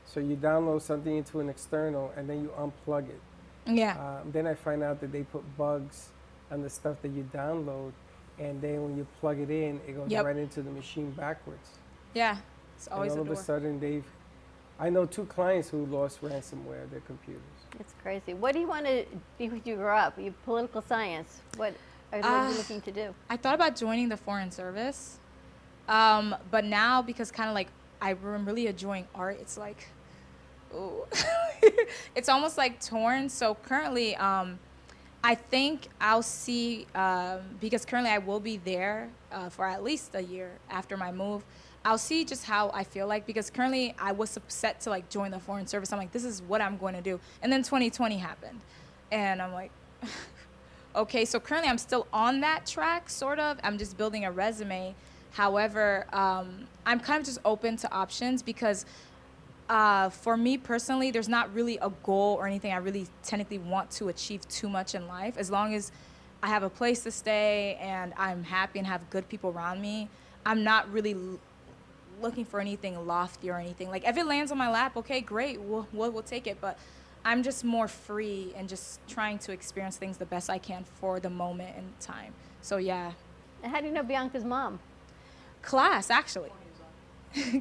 So you download something into an external and then you unplug it. Yeah. Then I find out that they put bugs on the stuff that you download, and then when you plug it in, it goes right into the machine backwards. Yeah, it's always and all a of a sudden I know 2 clients who lost ransomware of their computers. It's crazy. What do you want to be when you grow up? You political science. What are you looking to do? I thought about joining the Foreign Service, but now, because kind of like I'm really enjoying art, it's like, ooh, it's almost like torn. So currently, I think I'll see, because currently I will be there for at least a year after my move. I'll see just how I feel like, because currently I was set to like join the Foreign Service. I'm like, this is what I'm going to do. And then 2020 happened, and I'm like, okay, so currently I'm still on that track, sort of. I'm just building a resume. However, I'm kind of just open to options, because for me personally, there's not really a goal or anything I really technically want to achieve too much in life. As long as I have a place to stay and I'm happy and have good people around me, I'm not really looking for anything lofty or anything. Like, if it lands on my lap, okay, great, we'll take it. But I'm just more free and just trying to experience things the best I can for the moment and time. So yeah. And how do you know Bianca's mom? Class, actually.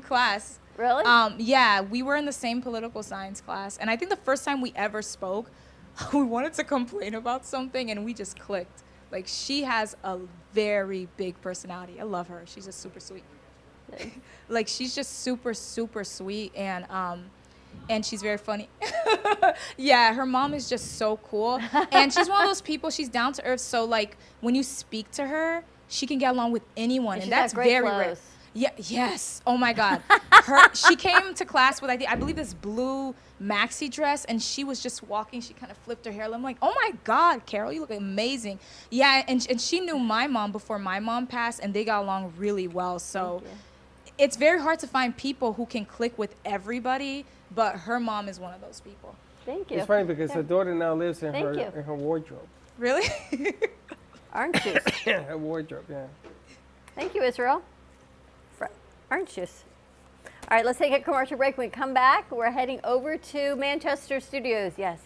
Class. Really? Yeah, we were in the same political science class, and I think the first time we ever spoke, we wanted to complain about something, and we just clicked. Like, she has a very big personality. I love her. She's just super sweet. Like, she's just super, super sweet, and she's very funny. Yeah, her mom is just so cool, and she's one of those people, she's down to earth, so like, when you speak to her, she can get along with anyone, and that's very rare. Yeah, yes. Oh my God. She came to class with, I believe, this blue maxi dress, and she was just walking. She kind of flipped her hair. I'm like, oh my God, Carol, you look amazing. Yeah, and she knew my mom before my mom passed, and they got along really well. So it's very hard to find people who can click with everybody, but her mom is one of those people. Thank you. It's funny because her daughter now lives in her wardrobe. Really? Orange juice. Her wardrobe, yeah. Thank you, Israel. Orange juice. All right, let's take a commercial break. When we come back, we're heading over to Manchester Studios. Yes,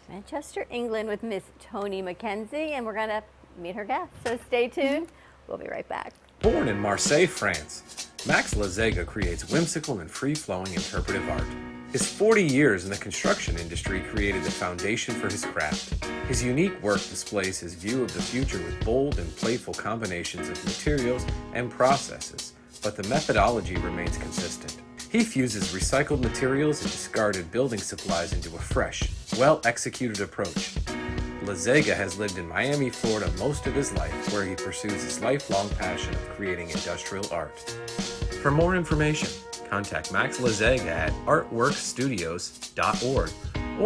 Manchester, England, with Miss Toni Mackenzie, and we're going to meet her guest. So stay tuned. We'll be right back. Born in Marseille, France, Max Lazega creates whimsical and free-flowing interpretive art. His 40 years in the construction industry created the foundation for his craft. His unique work displays his view of the future with bold and playful combinations of materials and processes, but the methodology remains consistent. He fuses recycled materials and discarded building supplies into a fresh, well-executed approach. Lazega has lived in Miami, Florida most of his life, where he pursues his lifelong passion of creating industrial art. For more information, contact Max Lazega at artworkstudios.org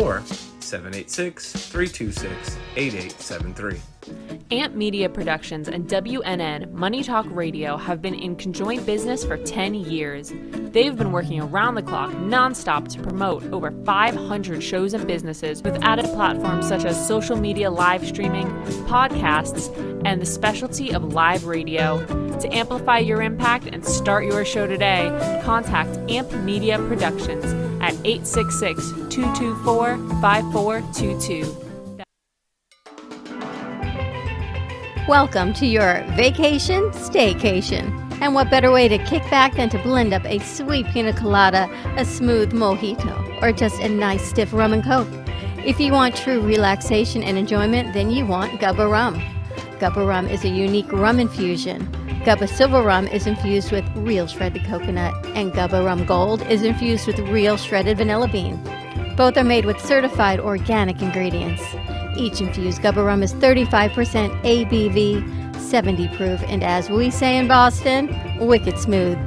or 786-326-8873. Amp Media Productions and WNN Money Talk Radio have been in conjoint business for 10 years. They've been working around the clock nonstop to promote over 500 shows and businesses with added platforms such as social media live streaming, podcasts, and the specialty of live radio. To amplify your impact and start your show today, contact Amp Media Productions at 866-224-5422. Welcome to your vacation staycation. And what better way to kick back than to blend up a sweet pina colada, a smooth mojito, or just a nice stiff rum and coke. If you want true relaxation and enjoyment, then you want Gubba Rum. Gubba Rum is a unique rum infusion. Gubba Silver Rum is infused with real shredded coconut, and Gubba Rum Gold is infused with real shredded vanilla bean. Both are made with certified organic ingredients. Each infused Gubba Rum is 35% ABV, 70 proof, and as we say in Boston, wicked smooth.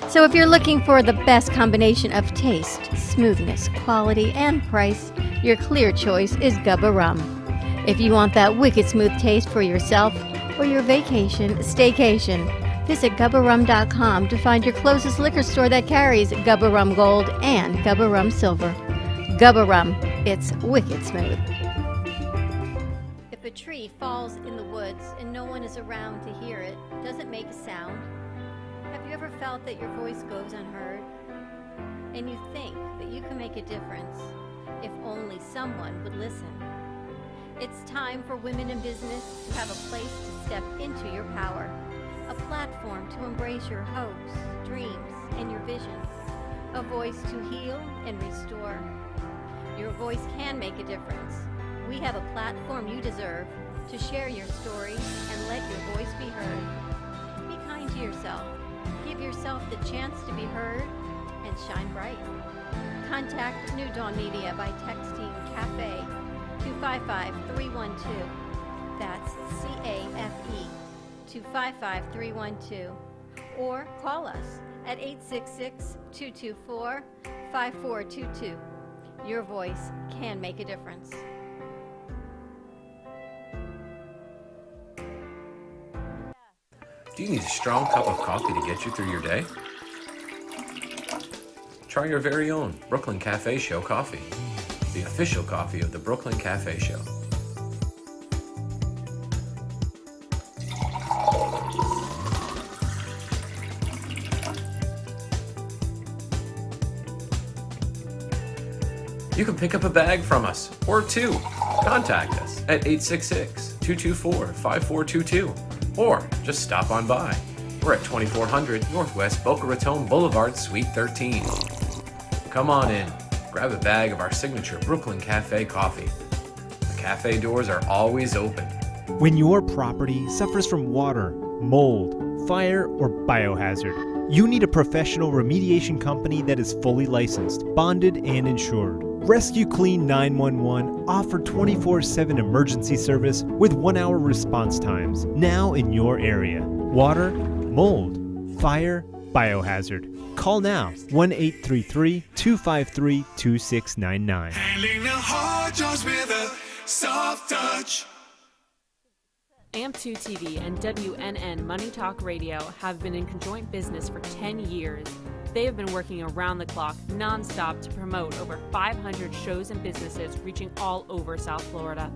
So if you're looking for the best combination of taste, smoothness, quality, and price, your clear choice is Gubba Rum. If you want that wicked smooth taste for yourself or your vacation staycation, visit GubbaRum.com to find your closest liquor store that carries Gubba Rum Gold and Gubba Rum Silver. Gubba Rum, it's wicked smooth. If a tree falls in the woods and no one is around to hear it, does it make a sound? Have you ever felt that your voice goes unheard? And you think that you can make a difference if only someone would listen? It's time for women in business to have a place to step into your power, a platform to embrace your hopes, dreams, and your vision, a voice to heal and restore. Your voice can make a difference. We have a platform you deserve to share your story and let your voice be heard. Be kind to yourself. Give yourself the chance to be heard and shine bright. Contact New Dawn Media by texting CAFE to 55312. That's CAFE to 55312. Or call us at 866-224-5422. Your voice can make a difference. Do you need a strong cup of coffee to get you through your day? Try your very own Brooklyn Cafe Show coffee, the official coffee of the Brooklyn Cafe Show. You can pick up a bag from us, or two. Contact us at 866-224-5422, or just stop on by. We're at 2400 Northwest Boca Raton Boulevard, Suite 13. Come on in, grab a bag of our signature Brooklyn Cafe coffee. The cafe doors are always open. When your property suffers from water, mold, fire, or biohazard, you need a professional remediation company that is fully licensed, bonded, and insured. Rescue Clean 911 offer 24/7 emergency service with 1-hour response times now in your area. Water, mold, fire, biohazard. Call now 1-833-253-2699. Handling the hard jobs with a soft touch. AMP2 TV and WNN Money Talk Radio have been in conjoint business for 10 years. They have been working around the clock, nonstop, to promote over 500 shows and businesses reaching all over South Florida.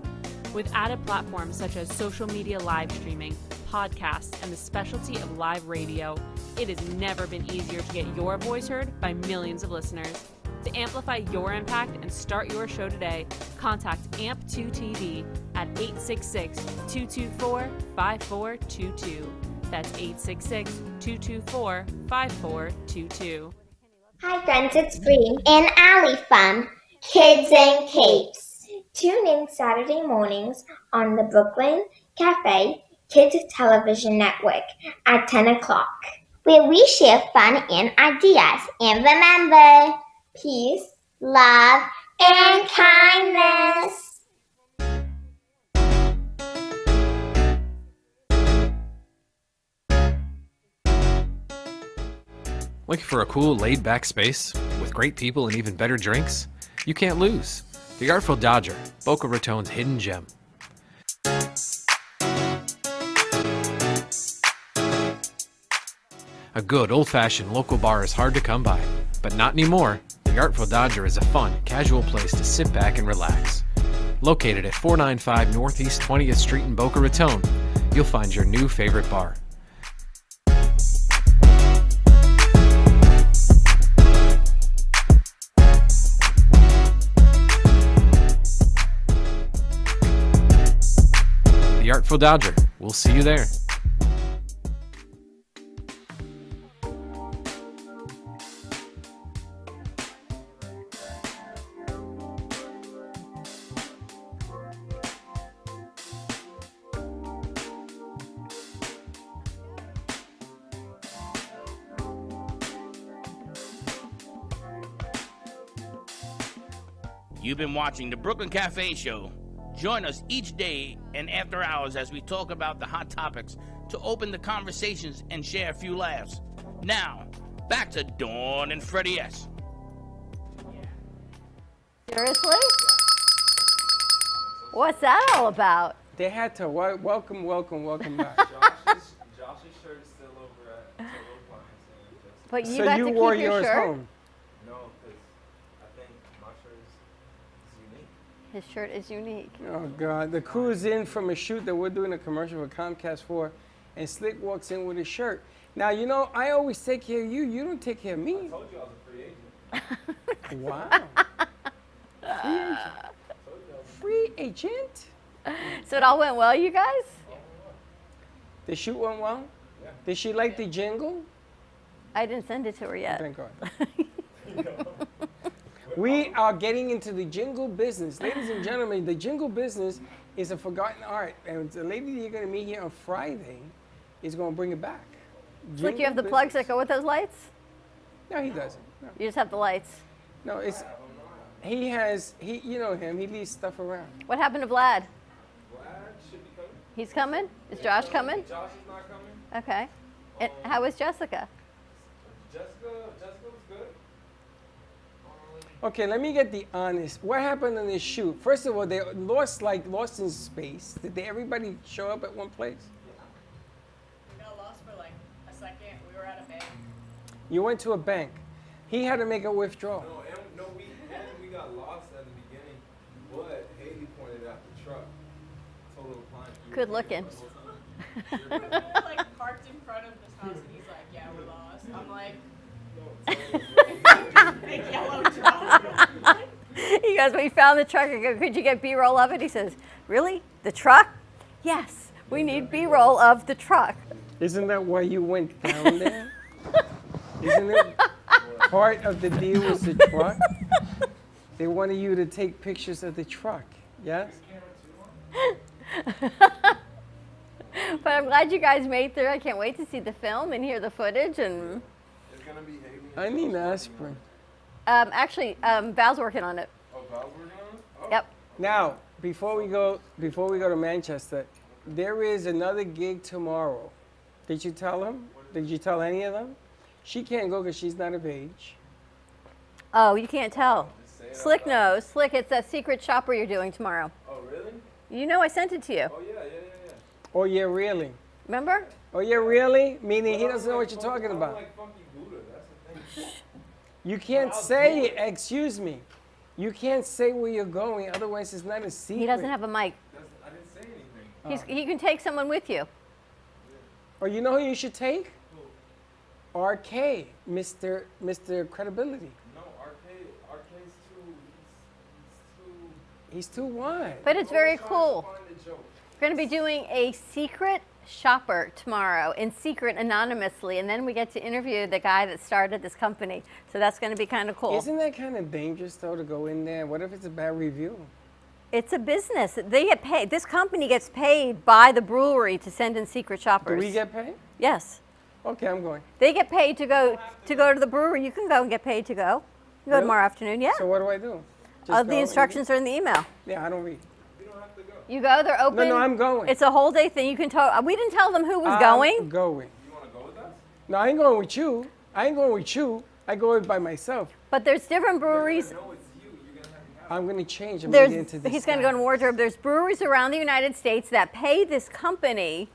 With added platforms such as social media live streaming, podcasts, and the specialty of live radio, it has never been easier to get your voice heard by millions of listeners. To amplify your impact and start your show today, contact AMP2 TV at 866-224-5422. That's 866-224-5422. Hi friends, it's Green and Allie from Kids and Capes. Tune in Saturday mornings on the Brooklyn Cafe Kids Television Network at 10 o'clock, where we share fun and ideas. And remember, peace, love, and kindness. Looking for a cool, laid-back space with great people and even better drinks? You can't lose. The Artful Dodger, Boca Raton's hidden gem. A good, old-fashioned local bar is hard to come by, but not anymore. The Artful Dodger is a fun, casual place to sit back and relax. Located at 495 Northeast 20th Street in Boca Raton, you'll find your new favorite bar. The Artful Dodger. We'll see you there. You've been watching the Brooklyn Cafe Show. Join us each day and after hours as we talk about the hot topics to open the conversations and share a few laughs. Now, back to Dawn and Freddie S. Seriously? What's that all about? They had to welcome back. Josh's shirt is still over at Total Appliance. But you So got you to wore keep your yours shirt? home. No, because I think my shirt is unique. His shirt is unique. Oh God! The crew's in from a shoot that we're doing a commercial for Comcast for, and Slick walks in with his shirt. Now you know I always take care of you. You don't take care of me. I told you I was a free agent. Wow. Free agent. So it all went well, you guys? The shoot went well. Yeah. Did she like the jingle? I didn't send it to her yet. Thank God. We are getting into the jingle business. Ladies and gentlemen, the jingle business is a forgotten art. And the lady you're going to meet here on Friday is going to bring it back. Like you have the plugs that go with those lights? No, he doesn't. No. You just have the lights. No, it's, you know him, he leaves stuff around. What happened to Vlad? Vlad should be coming. He's coming? Is Josh coming? Josh is not coming. Okay. And how is Jessica? Jessica was good. Okay, let me get the honest. What happened on this shoot? First of all, they lost in space. Did everybody show up at one place? We got lost for like a second. We were at a bank. You went to a bank. He had to make a withdrawal. We got lost at the beginning, but Haley pointed out the truck. Total Appliance. Good looking. We were like parked in front of this house, and he's like, "Yeah, we're lost." I'm like, "Big yellow truck." He goes, "We found the truck." I go, "Could you get B-roll of it?" He says, "Really? The truck?" "Yes, we need B-roll of the truck." Isn't that why you went down there? Isn't it part of the deal was the truck? They wanted you to take pictures of the truck, yes? But I'm glad you guys made through. I can't wait to see the film and hear the footage. And It's gonna be Haley. I need aspirin. actually, Val's working on it. Oh, Val's working on it? Oh. Yep. Now, before we go to Manchester, there is another gig tomorrow. Did you tell him? Did you tell any of them? She can't go because she's not of age. Oh, you can't tell. Slick knows. Slick, it's that secret shopper you're doing tomorrow. Oh, really? You know I sent it to you. Oh, yeah. Oh, yeah, really? Remember? Oh, yeah, really? Meaning he doesn't know what you're talking about. I'm like Funky Buddha, that's the thing. You can't say, excuse me. You can't say where you're going, otherwise it's not a secret. He doesn't have a mic. I didn't say anything. He can take someone with you. Or you know who you should take? RK, Mr. Credibility. No, RK's He's too what? But it's very cool. find a joke. We're going to be doing a secret shopper tomorrow in secret, anonymously, and then we get to interview the guy that started this company. So that's going to be kind of cool. Isn't that kind of dangerous, though, to go in there? What if it's a bad review? It's a business. They get paid. This company gets paid by the brewery to send in secret shoppers. Do we get paid? Yes. Okay, I'm going. They get paid to go to the brewery. You can go and get paid to go. You can go tomorrow afternoon. Yeah. So what do I do? The instructions are in the email. Yeah, I don't read. You go. They're open. No, I'm going. It's a whole day thing. You can tell. We didn't tell them who was going. I'm going. You want to go with us? No, I ain't going with you. I ain't going with you. I go by myself. But there's different breweries. I'm going to change. I'm There's, going into this. he's going to go in wardrobe. There's breweries around the United States that pay this company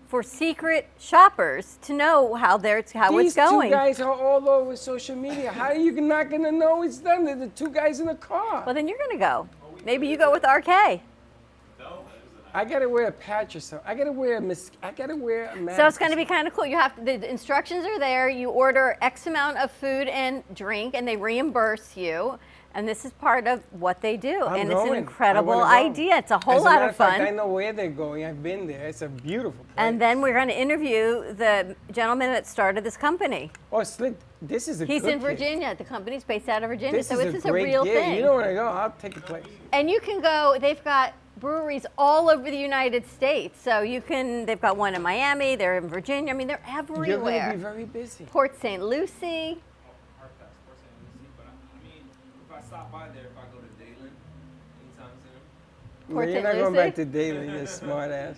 for secret shoppers to know how it's going. These two guys are all over social media. How are you not going to know it's them? They're the two guys in the car. Well, then you're going to go. Maybe you go with RK. I gotta wear a patch or something. I gotta wear a mask. So it's going to be kind of cool. The instructions are there. You order X amount of food and drink, and they reimburse you. And this is part of what they do. I'm It's going. an incredible I wanna go. idea. It's a whole As a lot matter of of fact, fun. I know where they're going. I've been there. It's a beautiful place. And then we're going to interview the gentleman that started this company. Oh, Slick, this is a He's good in gig. Virginia. The company's based out of Virginia. This So is this is a a great real gig. thing. You know where to go. I'll take a place. And you can go, they've got breweries all over the United States. So they've got one in Miami, they're in Virginia. I mean, they're everywhere. You're going to be very busy. Port St. Lucie. If I stop by there, if I go to Dayland anytime soon. No, you're not going back to Daily, you smart ass.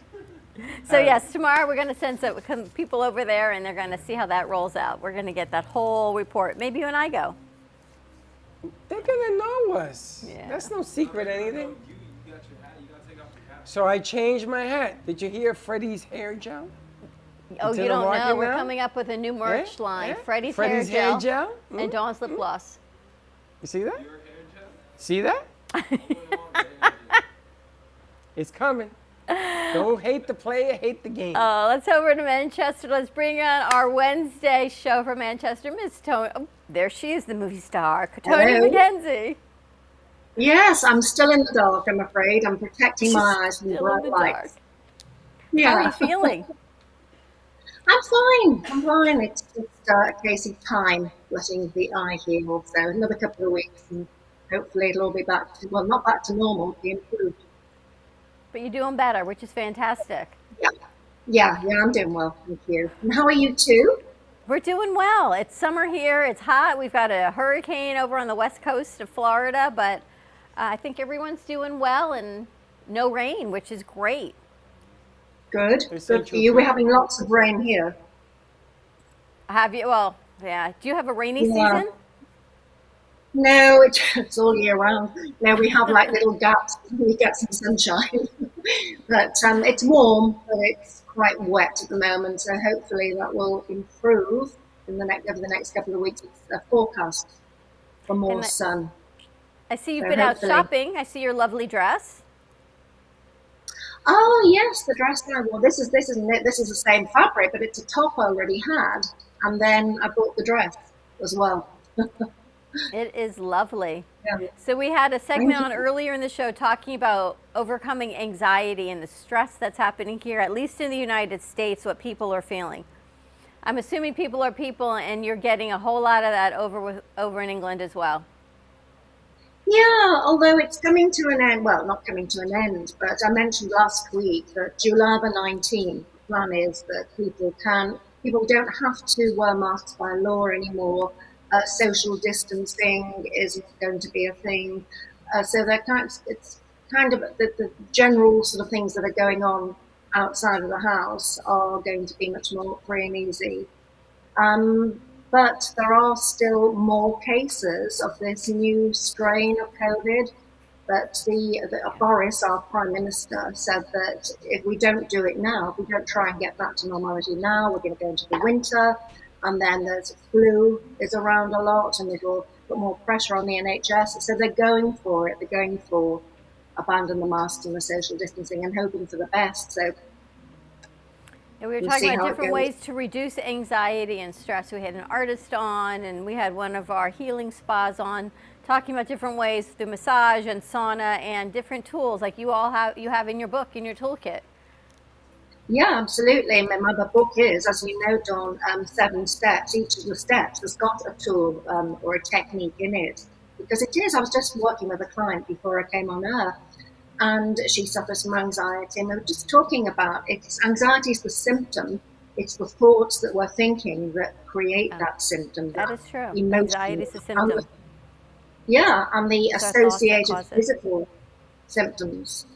So yes, tomorrow we're going to send some people over there and they're going to see how that rolls out. We're going to get that whole report. Maybe you and I go. They're going to know us. Yeah. That's no secret anything. So I changed my hat. Did you hear Freddie's hair gel? Oh, Into you the don't market know. We're now? coming up with a new merch Yeah, line. yeah. Freddie's Freddie's hair hair gel, gel? and Dawn's lip gloss. You see that? See that? It's coming. Don't hate the player, hate the game. Oh, let's over to Manchester. Let's bring on our Wednesday show from Manchester, Miss Toni. Oh, there she is, the movie star, Toni Hello. Mackenzie. Yes, I'm still in the dark, I'm afraid. I'm protecting my eyes from the Still in bright the lights. dark. Yeah. How are you feeling? I'm fine. I'm fine. It's just a case of time letting the eye heal. So another couple of weeks and hopefully it'll all be back to, well, not back to normal, be improved. But you're doing better, which is fantastic. Yeah, I'm doing well. Thank you. And how are you too? We're doing well. It's summer here. It's hot. We've got a hurricane over on the west coast of Florida, but I think everyone's doing well and no rain, which is great. Good. Good for you. We're having lots of rain here. Have you? Well, yeah. Do you have a rainy Yeah. season? No, it's all year round. No, we have like little gaps. We get some sunshine, but it's warm, but it's quite wet at the moment. So hopefully that will improve in over the next couple of weeks. It's a forecast for more sun. I see you've So been out hopefully- shopping. I see your lovely dress. Oh yes, the dress I wore. This is the same fabric, but it's a top I already had, and then I bought the dress as well. It is lovely. Yeah. So we had a segment Thank on you. earlier in the show talking about overcoming anxiety and the stress that's happening here, at least in the United States, what people are feeling. I'm assuming people are people, and you're getting a whole lot of that over in England as well. Yeah, although it's coming to an end, well, not coming to an end, but I mentioned last week that July the 19th, the plan is that people don't have to wear masks by law anymore. Social distancing isn't going to be a thing. So it's kind of the general sort of things that are going on outside of the house are going to be much more free and easy. But there are still more cases of this new strain of COVID. But Boris, our Prime Minister, said that if we don't do it now, if we don't try and get back to normality now, we're going to go into the winter, and then there's flu is around a lot, and it will put more pressure on the NHS. So they're going for it. They're going for abandon the masks and the social distancing and hoping for the best. So And we were we'll talking see about how it different goes. ways to reduce anxiety and stress. We had an artist on, and we had one of our healing spas on, talking about different ways through massage and sauna and different tools like you have in your book, in your toolkit. Yeah, absolutely. My book is, as you know, Dawn, 7 steps. Each of the steps has got a tool or a technique in it. Because it is, I was just working with a client before I came on Earth, and she suffers from anxiety. And we were just talking about it's anxiety is the symptom. It's the thoughts that we're thinking that create that symptom. That is true. Emotion. Anxiety is a symptom. And the It's our thoughts that associated cause it. physical symptoms.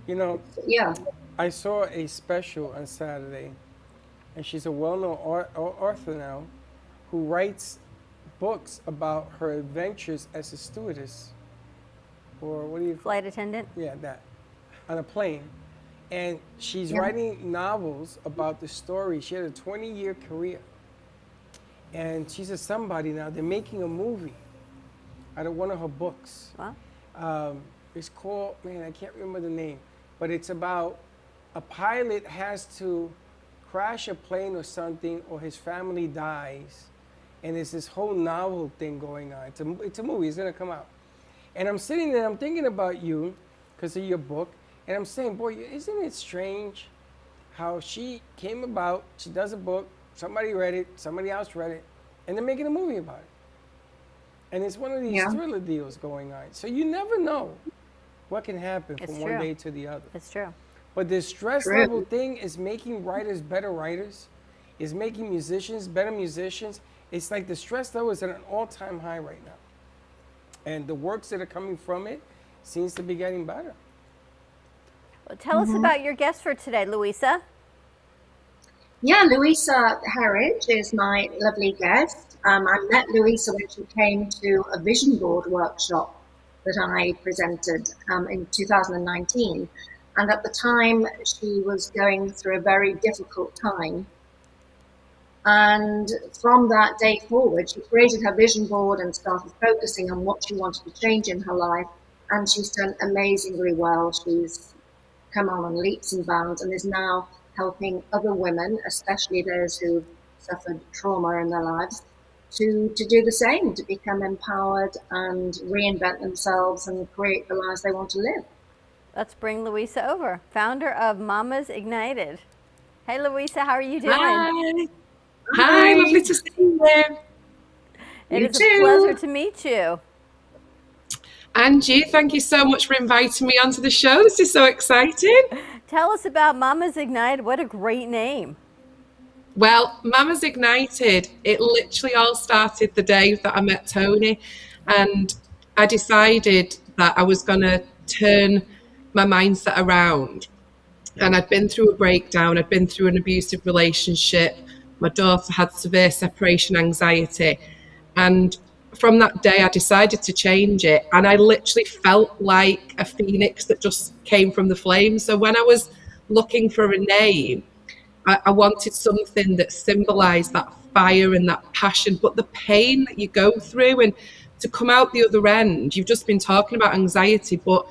You know, Yeah. I saw a special on Saturday, and she's a well-known author now who writes books about her adventures as a stewardess, or what do you? Flight attendant? Yeah, that, on a plane. And she's Yeah. writing novels about the story. She had a 20-year career. And she's a somebody now. They're making a movie out of one of her books. Wow. It's called, man, I can't remember the name, but it's about a pilot has to crash a plane or something, or his family dies. And there's this whole novel thing going on. It's a movie, it's gonna come out. And I'm sitting there, I'm thinking about you because of your book. And I'm saying, boy, isn't it strange how she came about, she does a book, somebody read it, somebody else read it, and they're making a movie about it. And it's one of these thriller deals going on. So you never know what can happen from one day to the other. It's true. But this stress level thing is making writers better writers, is making musicians better musicians. It's like the stress level is at an all-time high right now. And the works that are coming from it seems to be getting better. Well, tell us about your guest for today, Louisa. Yeah, Louisa Harridge is my lovely guest. I met Louisa when she came to a vision board workshop that I presented in 2019. And at the time, she was going through a very difficult time. And from that day forward, she created her vision board and started focusing on what she wanted to change in her life. And she's done amazingly well. She's come on leaps and bounds and is now helping other women, especially those who've suffered trauma in their lives, to do the same, to become empowered and reinvent themselves and create the lives they want to live. Let's bring Louisa over, founder of Mamas Ignited. Hey, Louisa, how are you doing? Hi. Hi, lovely to see you. It is a pleasure to meet you. And you, thank you so much for inviting me onto the show. This is so exciting. Tell us about Mamas Ignited. What a great name. Well, Mamas Ignited, it literally all started the day that I met Toni, and I decided that I was going to turn my mindset around. And I'd been through a breakdown, I'd been through an abusive relationship. My daughter had severe separation anxiety. And from that day, I decided to change it. And I literally felt like a phoenix that just came from the flames. So when I was looking for a name, I wanted something that symbolized that fire and that passion, but the pain that you go through, and to come out the other end. You've just been talking about anxiety, but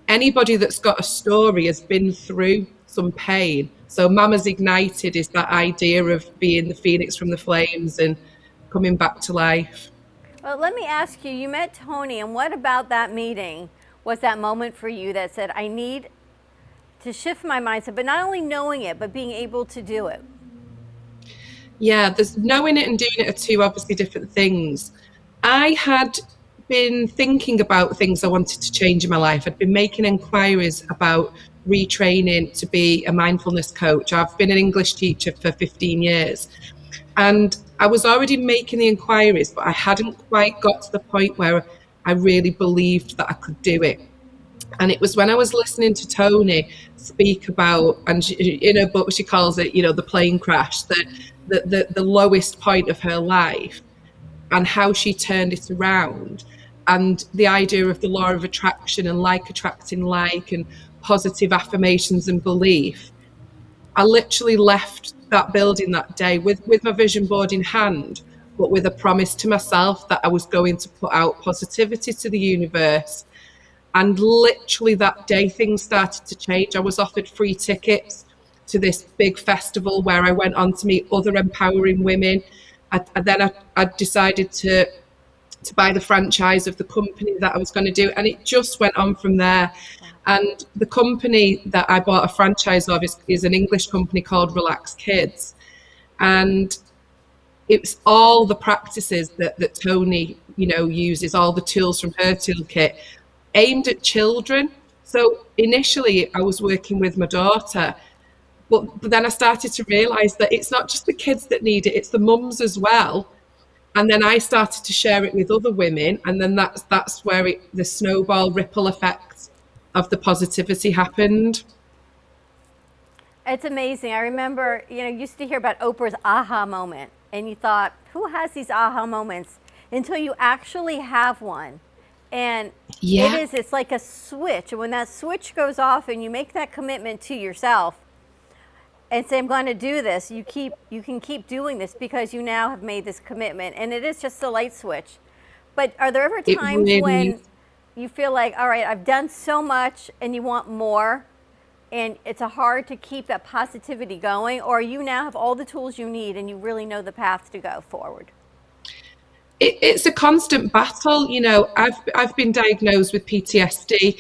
anybody that's got a story has been through some pain. So Mamas Ignited is that idea of being the phoenix from the flames and coming back to life. Well, let me ask you, you met Toni, and what about that meeting was that moment for you that said, I need to shift my mindset, but not only knowing it, but being able to do it? Yeah, there's knowing it and doing it are two obviously different things. I had been thinking about things I wanted to change in my life. I'd been making inquiries about retraining to be a mindfulness coach. I've been an English teacher for 15 years. And I was already making the inquiries, but I hadn't quite got to the point where I really believed that I could do it. And it was when I was listening to Toni speak about, and she, in her book, she calls it, the plane crash, the lowest point of her life, and how she turned it around. And the idea of the law of attraction and like attracting like, and positive affirmations and belief. I literally left that building that day with my vision board in hand, but with a promise to myself that I was going to put out positivity to the universe. And literally that day, things started to change. I was offered free tickets to this big festival where I went on to meet other empowering women. I decided to buy the franchise of the company that I was going to do. And it just went on from there. And the company that I bought a franchise of is an English company called Relax Kids. And it's all the practices that Toni, uses, all the tools from her toolkit aimed at children. So initially I was working with my daughter, but then I started to realize that it's not just the kids that need it, it's the mums as well. And then I started to share it with other women, and then that's where the snowball ripple effect of the positivity happened. It's amazing. I remember, you used to hear about Oprah's aha moment, and you thought, who has these aha moments? Until you actually have one. And it's like a switch. And when that switch goes off and you make that commitment to yourself and say, I'm going to do this, you can keep doing this because you now have made this commitment. And it is just a light switch. But are there ever times when you feel like, all right, I've done so much and you want more, and it's hard to keep that positivity going, or you now have all the tools you need and you really know the path to go forward? It's a constant battle. I've been diagnosed with PTSD,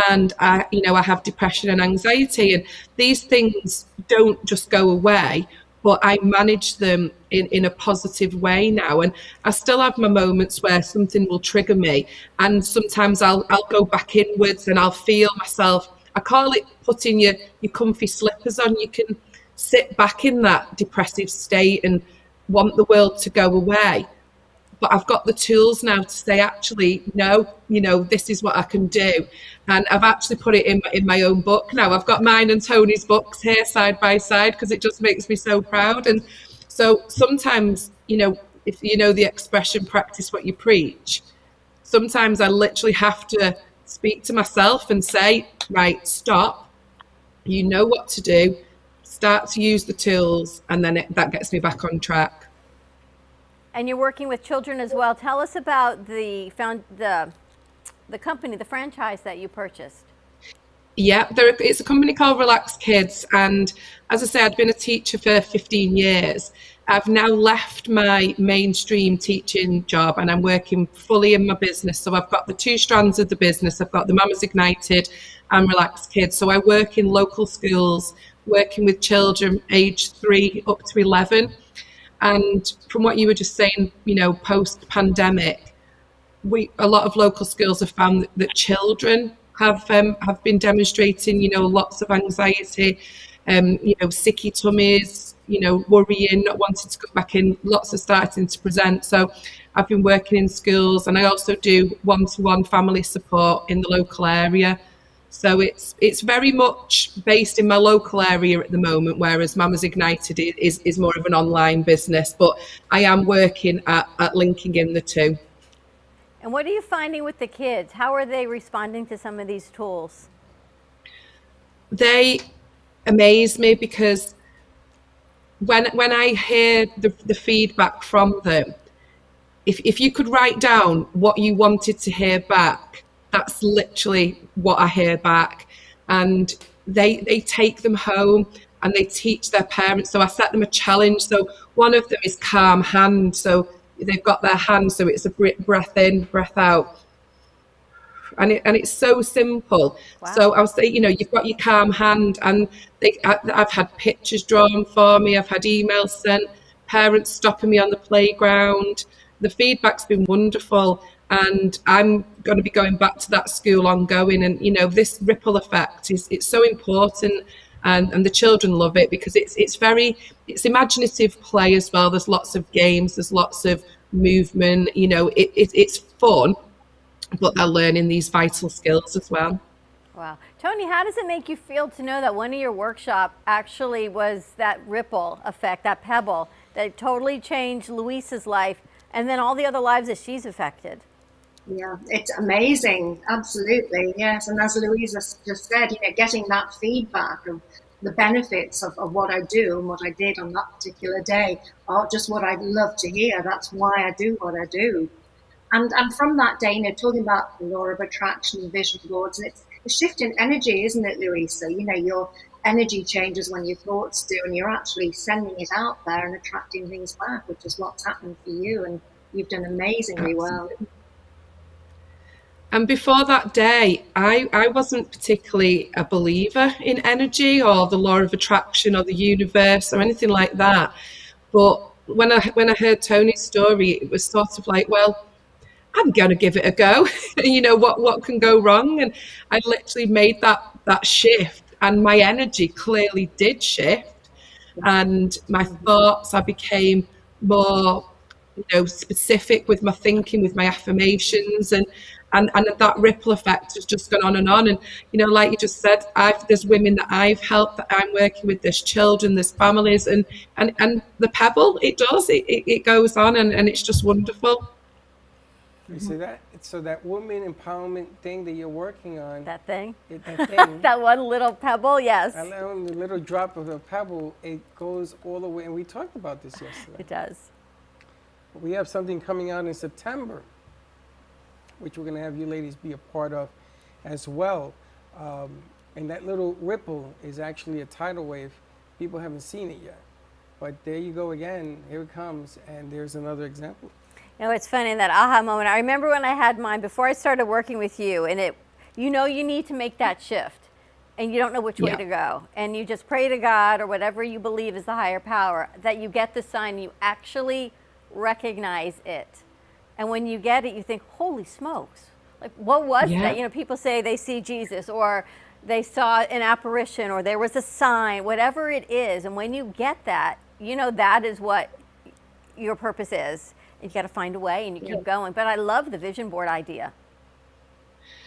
and I have depression and anxiety, and these things don't just go away, but I manage them in a positive way now. And I still have my moments where something will trigger me, and sometimes I'll go back inwards and I'll feel myself. I call it putting your comfy slippers on. You can sit back in that depressive state and want the world to go away. But I've got the tools now to say, actually, no, this is what I can do. And I've actually put it in my own book now. I've got mine and Toni's books here side by side because it just makes me so proud. And so sometimes, if the expression, practice what you preach, sometimes I literally have to speak to myself and say, right, stop, you know what to do, start to use the tools, and then that gets me back on track. And you're working with children as well. Tell us about the company, the franchise that you purchased. Yeah, it's a company called Relax Kids. And as I said, I've been a teacher for 15 years. I've now left my mainstream teaching job and I'm working fully in my business. So I've got the two strands of the business. I've got the Mamas Ignited and Relax Kids. So I work in local schools, working with children aged 3 up to 11. And from what you were just saying, post-pandemic, a lot of local schools have found that children have been demonstrating, lots of anxiety, sicky tummies, worrying, not wanting to go back in. Lots are starting to present. So I've been working in schools, and I also do one-to-one family support in the local area. So it's very much based in my local area at the moment, whereas Mamas Ignited is more of an online business. But I am working at linking in the two. And what are you finding with the kids? How are they responding to some of these tools? They amaze me because when I hear the feedback from them, if you could write down what you wanted to hear back, that's literally what I hear back. And they take them home and they teach their parents. So I set them a challenge. So one of them is calm hand. So they've got their hand, so it's a breath in, breath out. And it's so simple. Wow. So I was saying, you've got your calm hand, and I've had pictures drawn for me. I've had emails sent, parents stopping me on the playground. The feedback's been wonderful. And I'm going to be going back to that school ongoing. And, this ripple effect it's so important. And the children love it because it's imaginative play as well. There's lots of games, there's lots of movement, it's fun, but they're learning these vital skills as well. Wow. Toni, how does it make you feel to know that one of your workshop actually was that ripple effect, that pebble that totally changed Louisa's life and then all the other lives that she's affected? Yeah, it's amazing. Absolutely. Yes. And as Louisa just said, getting that feedback of the benefits of what I do and what I did on that particular day are just what I'd love to hear. That's why I do what I do. And from that day, talking about the law of attraction, vision boards, and it's a shift in energy, isn't it, Louisa? Your energy changes when your thoughts do, and you're actually sending it out there and attracting things back, which is what's happened for you. And you've done amazingly well. And before that day, I wasn't particularly a believer in energy or the law of attraction or the universe or anything like that. But when I heard Toni's story, it was sort of like, well, I'm going to give it a go. You know, what can go wrong? And I literally made that shift, and my energy clearly did shift, and my thoughts, I became more, you know, specific with my thinking, with my affirmations, and that ripple effect has just gone on and on. And you know, like you just said, there's women that I've helped, that I'm working with, there's children, there's families, and the pebble, it goes on, and it's just wonderful. You see that? So that woman empowerment thing that you're working on. That thing? That thing. That one little pebble, yes. That little drop of a pebble, it goes all the way. And we talked about this yesterday. It does. We have something coming out in September, which we're going to have you ladies be a part of as well. And that little ripple is actually a tidal wave. People haven't seen it yet. But there you go again. Here it comes. And there's another example. You know, it's funny, that aha moment. I remember when I had mine before I started working with you, and you know you need to make that shift, and you don't know which way to go. And you just pray to God or whatever you believe is the higher power, that you get the sign, you actually recognize it. And when you get it, you think, holy smokes, like what was that? You know, people say they see Jesus, or they saw an apparition, or there was a sign, whatever it is. And when you get that, you know that is what your purpose is. You got to find a way, and you keep going. But I love the vision board idea.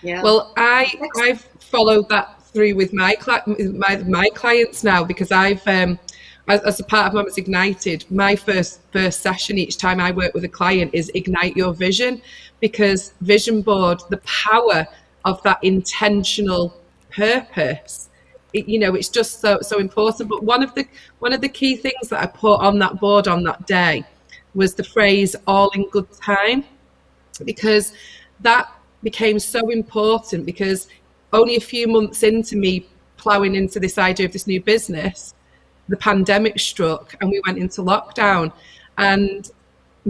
Yeah. Well, I've followed that through with my clients now, because I've as a part of Mamas Ignited, my first session each time I work with a client is Ignite Your Vision, because vision board, the power of that intentional purpose, you know, it's just so important. But one of the key things that I put on that board on that day was the phrase "all in good time," because that became so important, because only a few months into me plowing into this idea of this new business, the pandemic struck and we went into lockdown, and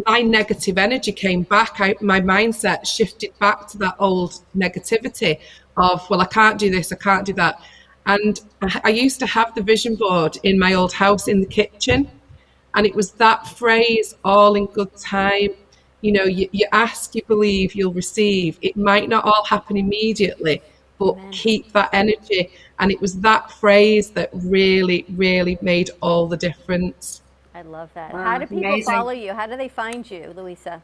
my negative energy came back. My mindset shifted back to that old negativity of, well, I can't do this, I can't do that. And I used to have the vision board in my old house in the kitchen. And it was that phrase, all in good time. You know, you ask, you believe, you'll receive. It might not all happen immediately, but keep that energy. And it was that phrase that really, really made all the difference. I love that. How do people follow you? How do they find you, Louisa?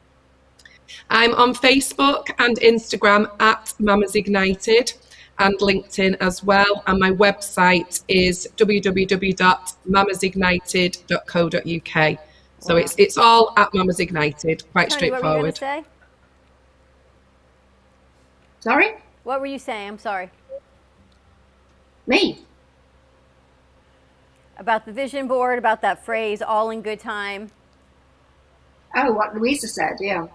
I'm on Facebook and Instagram at Mamas Ignited, and LinkedIn as well. And my website is www.mamasignited.co.uk. So it's all at Mamas Ignited, quite Toni, straightforward. what were you going to say? Sorry? What were you saying? I'm sorry. Me? About the vision board, about that phrase, all in good time. Oh, what Louisa said, yeah.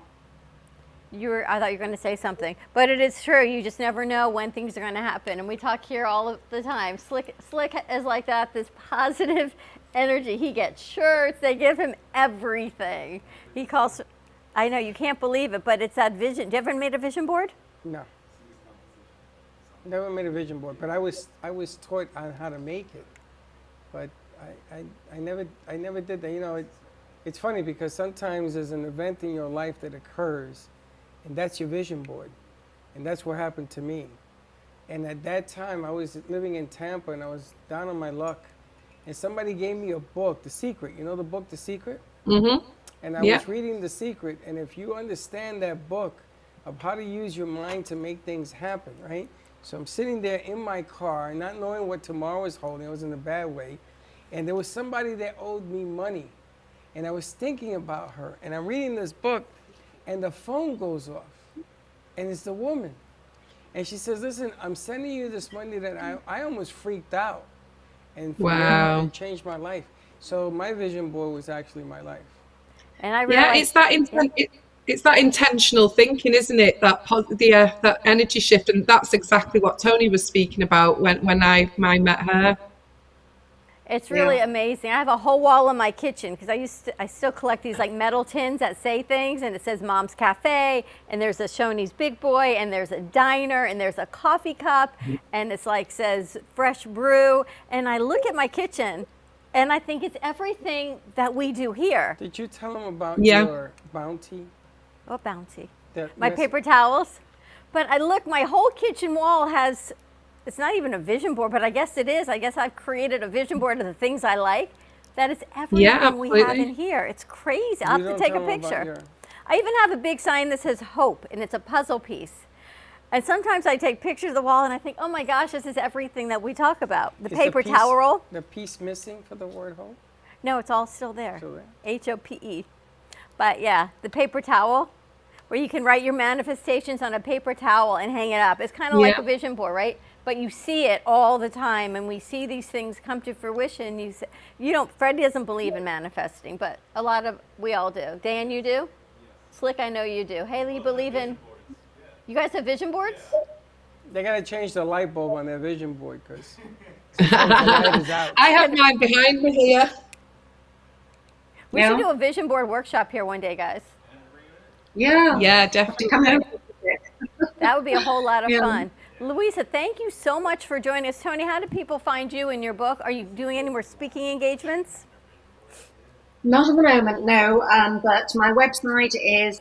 I thought you were going to say something, but it is true. You just never know when things are going to happen, and we talk here all of the time. Slick is like that. This positive energy. He gets shirts. They give him everything. He calls. I know you can't believe it, but it's that vision. Do you ever made a vision board? No. Never made a vision board, but I was taught on how to make it, but I never did that. You know, it's funny because sometimes there's an event in your life that occurs, and that's your vision board. And that's what happened to me. And at that time, I was living in Tampa, and I was down on my luck. And somebody gave me a book, The Secret. You know the book, The Secret? Mm-hmm. And I was reading The Secret, and if you understand that book of how to use your mind to make things happen, right? So I'm sitting there in my car, not knowing what tomorrow is holding. I was in a bad way. And there was somebody that owed me money. And I was thinking about her. And I'm reading this book, and the phone goes off. And it's the woman. And she says, listen, I'm sending you this money that I almost freaked out. And it changed my life. So my vision board was actually my life. And I realized, it's that intentional thinking, isn't it? That energy shift. And that's exactly what Toni was speaking about when I met her. It's really Yeah. amazing. I have a whole wall in my kitchen because I still collect these like metal tins that say things, and it says Mom's Cafe, and there's a Shoney's Big Boy, and there's a diner, and there's a coffee cup, and it's like says fresh brew. And I look at my kitchen, and I think it's everything that we do here. Did you tell them about Yeah. your bounty? What bounty? That My mess- paper towels. But I look, my whole kitchen wall has, it's not even a vision board, but I guess it is. I guess I've created a vision board of the things I like. That is everything we have absolutely. in here. It's crazy. I'll You have don't to take a tell 'em about picture. your- I even have a big sign that says hope, and it's a puzzle piece. And sometimes I take pictures of the wall and I think, oh my gosh, this is everything that we talk about. The Is paper piece- towel roll. The piece missing for the word hope? No, it's all still there. Still there. HOPE. But yeah, the paper towel, where you can write your manifestations on a paper towel and hang it up. It's kind of like Yeah. a vision board, right? But you see it all the time, and we see these things come to fruition. You don't. Fred doesn't believe in manifesting, but we all do. Dan, you do? Slick, I know you do. Haley, you believe in? You guys have vision boards? They gotta change the light bulb on their vision board because the light is out. I have mine behind me here. We should do a vision board workshop here one day, guys. Yeah. Yeah, definitely. Come out. That would be a whole lot of Yeah. fun. Louisa, thank you so much for joining us. Toni, how do people find you in your book? Are you doing any more speaking engagements? Not at the moment, no. But my website is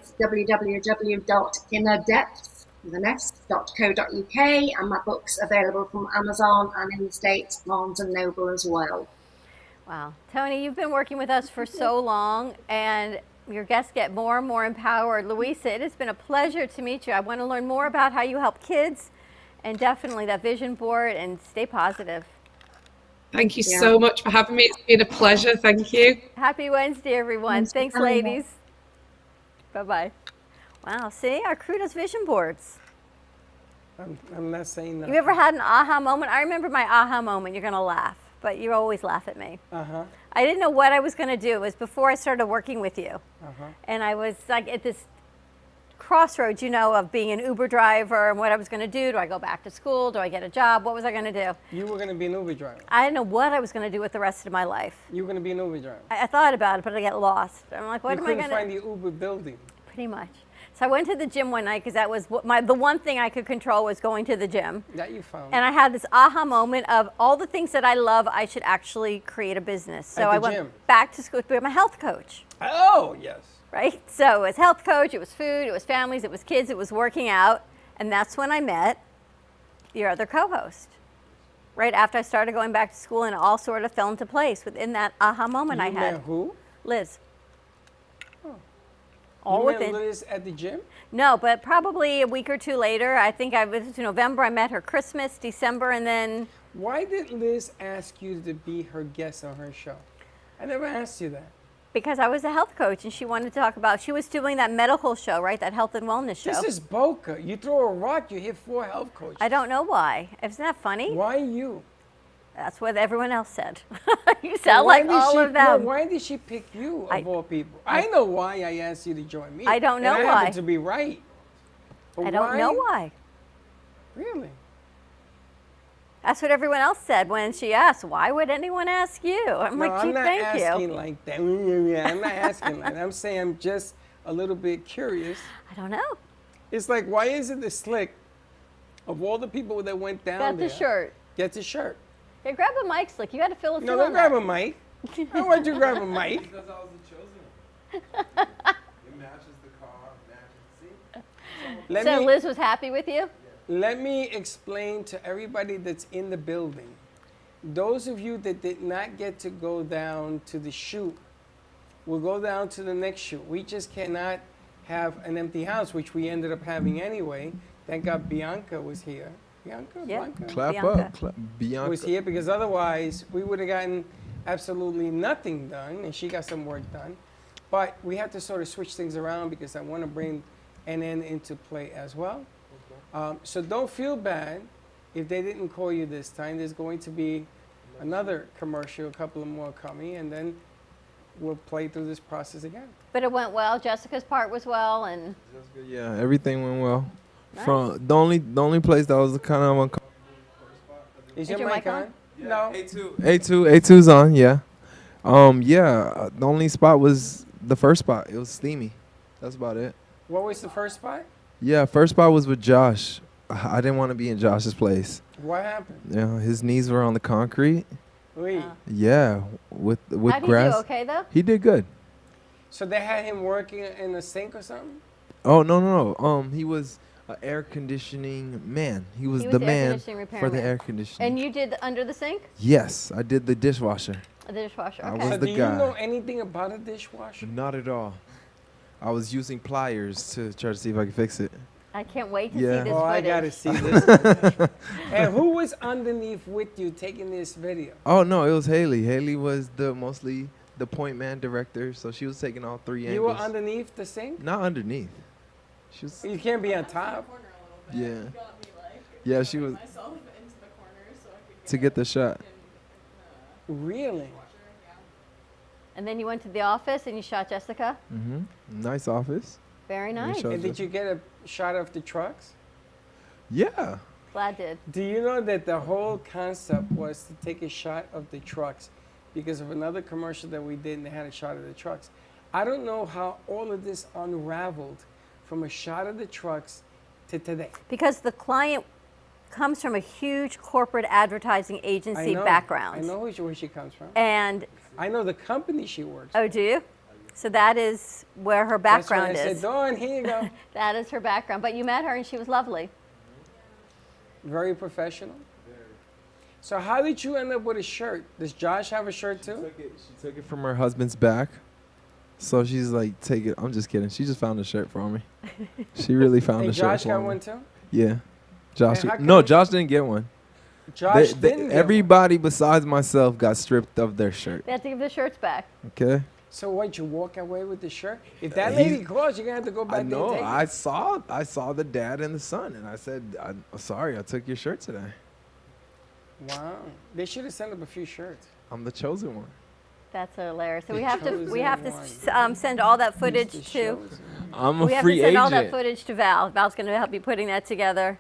www.innerdepth.co.uk, and my book's available from Amazon and in the States, Barnes and Noble as well. Wow. Toni, you've been working with us for so long, and your guests get more and more empowered. Louisa, it has been a pleasure to meet you. I want to learn more about how you help kids, and definitely that vision board, and stay positive. Thank you so much for having me. It's been a pleasure. Thank you. Happy Wednesday, everyone. Thanks, ladies. Bye-bye. Wow, see, our crew does vision boards. I'm not saying that. You ever had an aha moment? I remember my aha moment. You're going to laugh, but you always laugh at me. Uh-huh. I didn't know what I was going to do. It was before I started working with you. Uh-huh. And I was like at this crossroads, of being an Uber driver and what I was going to do. Do I go back to school? Do I get a job? What was I going to do? You were going to be an Uber driver. I didn't know what I was going to do with the rest of my life. You were going to be an Uber driver. I thought about it, but I get lost. I'm like, what am I You going couldn't to find the Uber building. Pretty much. So I went to the gym one night because that was the one thing I could control was going to the gym. That you found. And I had this aha moment of all the things that I love, I should actually create a business. So At the I went gym. back to school to be a health coach. Oh, yes. Right? So it was health coach, it was food, it was families, it was kids, it was working out. And that's when I met your other co-host. Right after I started going back to school, and it all sort of fell into place within that aha moment I You had. met who? Liz. Oh. All You met within. Liz at the gym? No, but probably a week or two later. I think I was November. I met her Christmas, December, and then. Why did Liz ask you to be her guest on her show? I never asked you that. Because I was a health coach and she wanted to talk about, she was doing that medical show, right? That health and wellness show. This is Boca. You throw a rock, you hit 4 health coaches. I don't know why. Isn't that funny? Why you? That's what everyone else said. You sound like all of them. No, why did she pick you of all people? I know why I asked you to join me. I don't know and I why. happen to be right. But I don't know why. Really? That's what everyone else said when she asked, why would anyone ask you? I'm like, gee, I'm not thank asking you. like that. I'm not asking like that. I'm saying I'm just a little bit curious. I don't know. It's like, why is it the Slick, of all the people that went down Got there, the shirt. gets a shirt? Hey, grab a mic, Slick. You got to fill us No, in don't on grab that. a mic. I want you to grab a mic. Because I was the chosen one. It matches the car, matches. See? So Liz was happy with you? Let me explain to everybody that's in the building. Those of you that did not get to go down to the shoot will go down to the next shoot. We just cannot have an empty house, which we ended up having anyway. Thank God Bianca was here. Bianca? Yeah. Bianca? Clap Bianca. up. Bianca. Was here because otherwise we would have gotten absolutely nothing done, and she got some work done. But we had to sort of switch things around because I want to bring NN into play as well. So don't feel bad if they didn't call you this time. There's going to be another commercial, a couple of more coming, and then we'll play through this process again. But it went well. Jessica's part was well, and Yeah, everything went well. Nice. From the only place that was kind of uncomfortable. Is your mic on? No. A2's on, yeah. The only spot was the first spot. It was steamy. That's about it. What was the first spot? Yeah, first spot was with Josh. I didn't want to be in Josh's place. What happened? His knees were on the concrete. Oui. Yeah, with How'd he grass. do? Okay though. He did good. So they had him working in a sink or something? Oh no. He was an air conditioning man. He was the air man conditioning for the repairman. air conditioning. And you did under the sink? Yes, I did the dishwasher. The dishwasher. I Okay. was So the do guy. you know anything about a dishwasher? Not at all. I was using pliers to try to see if I could fix it. I can't wait to Yeah. see this Oh, I footage. gotta see this. And who was underneath with you taking this video? Oh no, it was Haley. Haley was mostly the point man director, so she was taking all three You were angles. underneath the sink? Not underneath. She was. You can't be on top. Yeah. Yeah, she was. To get the shot. Really? And then you went to the office and you shot Jessica? Nice office. Very nice. And did you get a shot of the trucks? Yeah. Glad did. Do you know that the whole concept was to take a shot of the trucks because of another commercial that we did and they had a shot of the trucks? I don't know how all of this unraveled from a shot of the trucks to today. Because the client comes from a huge corporate advertising agency background. I know where she comes from. And I know the company she works oh, do you? So that is where her background That's why I is. said, Dawn, here you go. That is her background. But you met her and she was lovely. Very professional. So how did you end up with a shirt? Does Josh have a shirt too? She took it from her husband's back. So she's like, take it. I'm just kidding. She just found a shirt for me. She really found And a shirt Josh for got me. one too? Yeah. Josh. And how No, come- Josh didn't get one. Josh didn't get everybody besides myself got stripped of their shirt. They have to give the shirts back. Okay. So what, you walk away with the shirt? If that He's- lady calls, you're gonna have to go back I there know. and take it. I saw the dad and the son, and I said, I'm sorry, I took your shirt today. Wow. They should have sent up a few shirts. I'm the chosen one. That's hilarious. So The we have to chosen send all that footage to. I'm a we have free to send all that agent. footage to Val. Val's going to help you putting that together,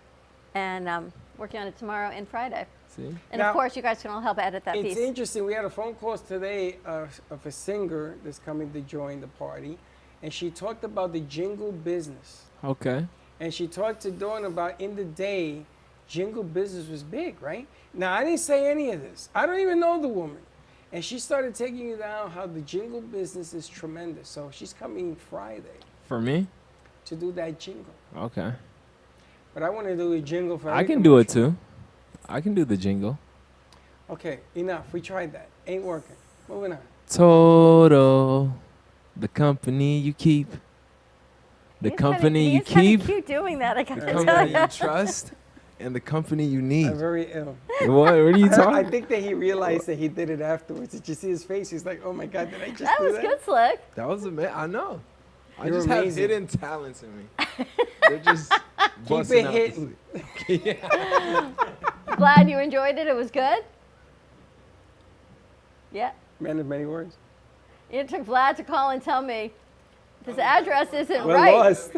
and working on it tomorrow and Friday. See? And Now, of course, you guys can all help edit that It's piece. interesting. We had a phone call today of a singer that's coming to join the party, and she talked about the jingle business. Okay. And she talked to Dawn about in the day, jingle business was big, right? Now, I didn't say any of this. I don't even know the woman. And she started taking you down how the jingle business is tremendous. So she's coming Friday For me? to do that jingle. Okay. But I want to do a jingle for I every can do it commercial. too. I can do the jingle. Okay, enough. We tried that. Ain't working. Moving on. Total, the company you keep. The company you He's kind keep. of cute doing that. I got The to tell company you. you trust. And the company you need. I'm very ill. What are you talking? I think that he realized that he did it afterwards. Did you see his face? He's like, oh my God, did I just That do was that? good, Slick. That was amazing. I know. I You're just amazing. have hidden talents in me. They're just Keep busting it out hitting. Glad you enjoyed it. It was good. Yeah. Man of many words. It took Vlad to call and tell me this address isn't We're right. lost.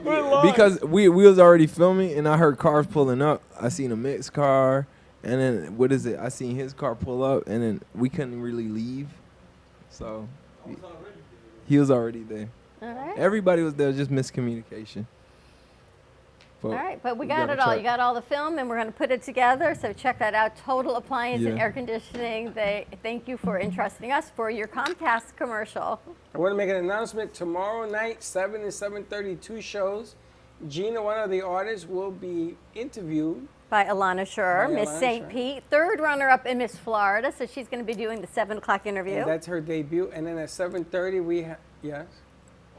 We're lost. Because we was already filming and I heard cars pulling up. I seen a mixed car and then what is it? I seen his car pull up and then we couldn't really leave. So he was already there. All right. Everybody was there, just miscommunication. But All right, but we got got a it all. truck. You got all the film, and we're going to put it together. So check that out. Total Appliance and Yeah. Air Conditioning. They thank you for entrusting us for your Comcast commercial. I want to make an announcement. Tomorrow night, 7 and 7:30, 2 shows. Gina, one of the artists, will be interviewed. By Alana Schur, By Miss Alana St. Schur. Pete, third runner-up in Miss Florida. So she's going to be doing the 7 o'clock interview. And that's her debut. And then at 7:30, we have, yes?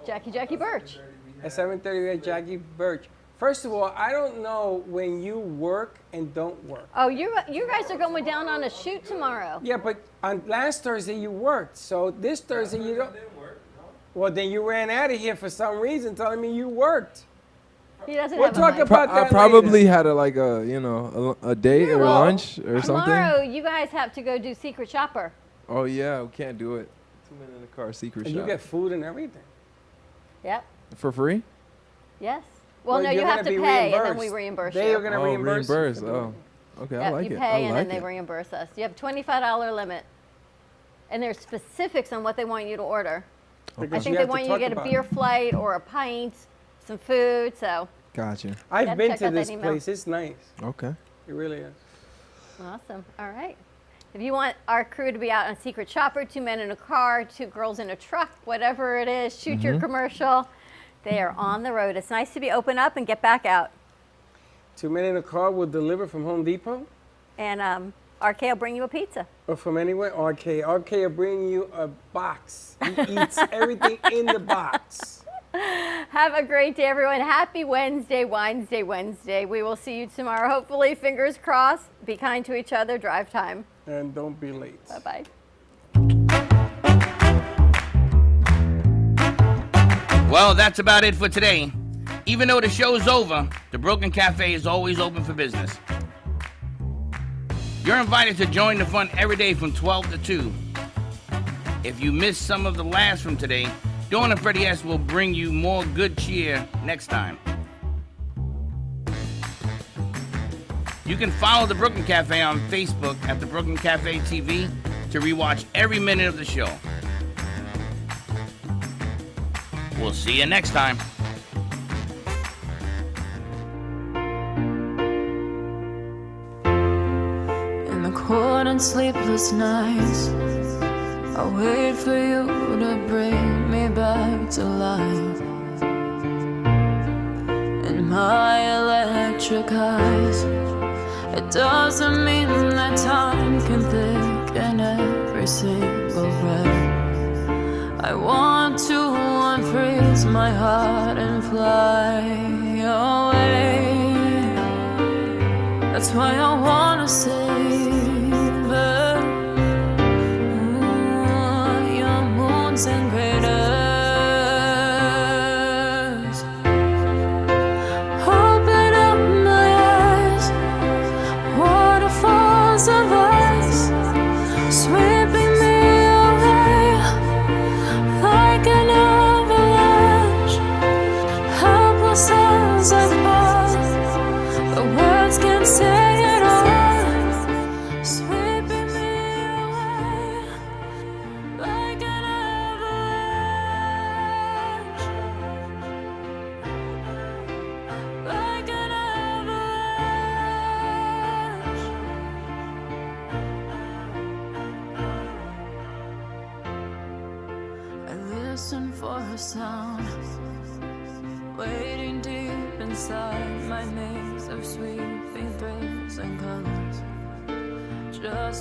Jackie Birch. At 7:30, we have Jackie Birch. First of all, I don't know when you work and don't work. Oh, you guys are going down on a shoot tomorrow. Yeah, but on last Thursday you worked. So this Thursday you don't. Well, then you ran out of here for some reason telling me you worked. He doesn't We'll have a talk mic. about I that probably later. had a date or Well, lunch or something. Tomorrow, you guys have to go do Secret Shopper. Oh yeah, we can't do it. 2 men in the car, secret And shop. you get food and everything. Yep. For free? Yes. Well, no, you you're have gonna to be pay, and then we reimbursed. reimburse They you. are going to reimburse. you for doing Oh, Okay, Yep, I like you it. pay I and like then they it. reimburse us. You have a $25 limit. And there's specifics on what they want you to order. Because I think you they have to want you to talk get a about beer it. flight or a pint, some food, so. Gotcha. I've Gotta been check to out that this email. place. It's nice. Okay. It really is. Awesome. All right. If you want our crew to be out on Secret Shopper, 2 men in a car, 2 girls in a truck, whatever it is, shoot your commercial. They are on the road. It's nice to be open up and get back out. 2 men in a car will deliver from Home Depot And RK will bring you a pizza. or from anywhere. RK will bring you a box. He eats everything in the box. Have a great day, everyone. Happy Wednesday, Wednesday. We will see you tomorrow. Hopefully, fingers crossed. Be kind to each other. Drive time. And don't be late. Bye-bye. Well, that's about it for today. Even though the show's over, the Broken Cafe is always open for business. You're invited to join the fun every day from 12 to 2. If you missed some of the laughs from today, Dawn and Freddie S. will bring you more good cheer next time. You can follow the Brooklyn Cafe on Facebook at the Brooklyn Cafe TV to rewatch every minute of the show. We'll see you next time. In the cold and sleepless nights, I wait for you to bring me back to life. In my electric eyes, it doesn't mean that time can thicken every single breath. I want to unfreeze my heart and fly away. That's why I wanna save it. Your moons and craters. Open up my eyes, waterfalls of ice, sweeping me away like an avalanche. Helpless as I fall, the words can't say it all, sweeping me away like an avalanche, like an avalanche. I listen for a sound, waiting deep inside my maze of sweeping thrills and colors, just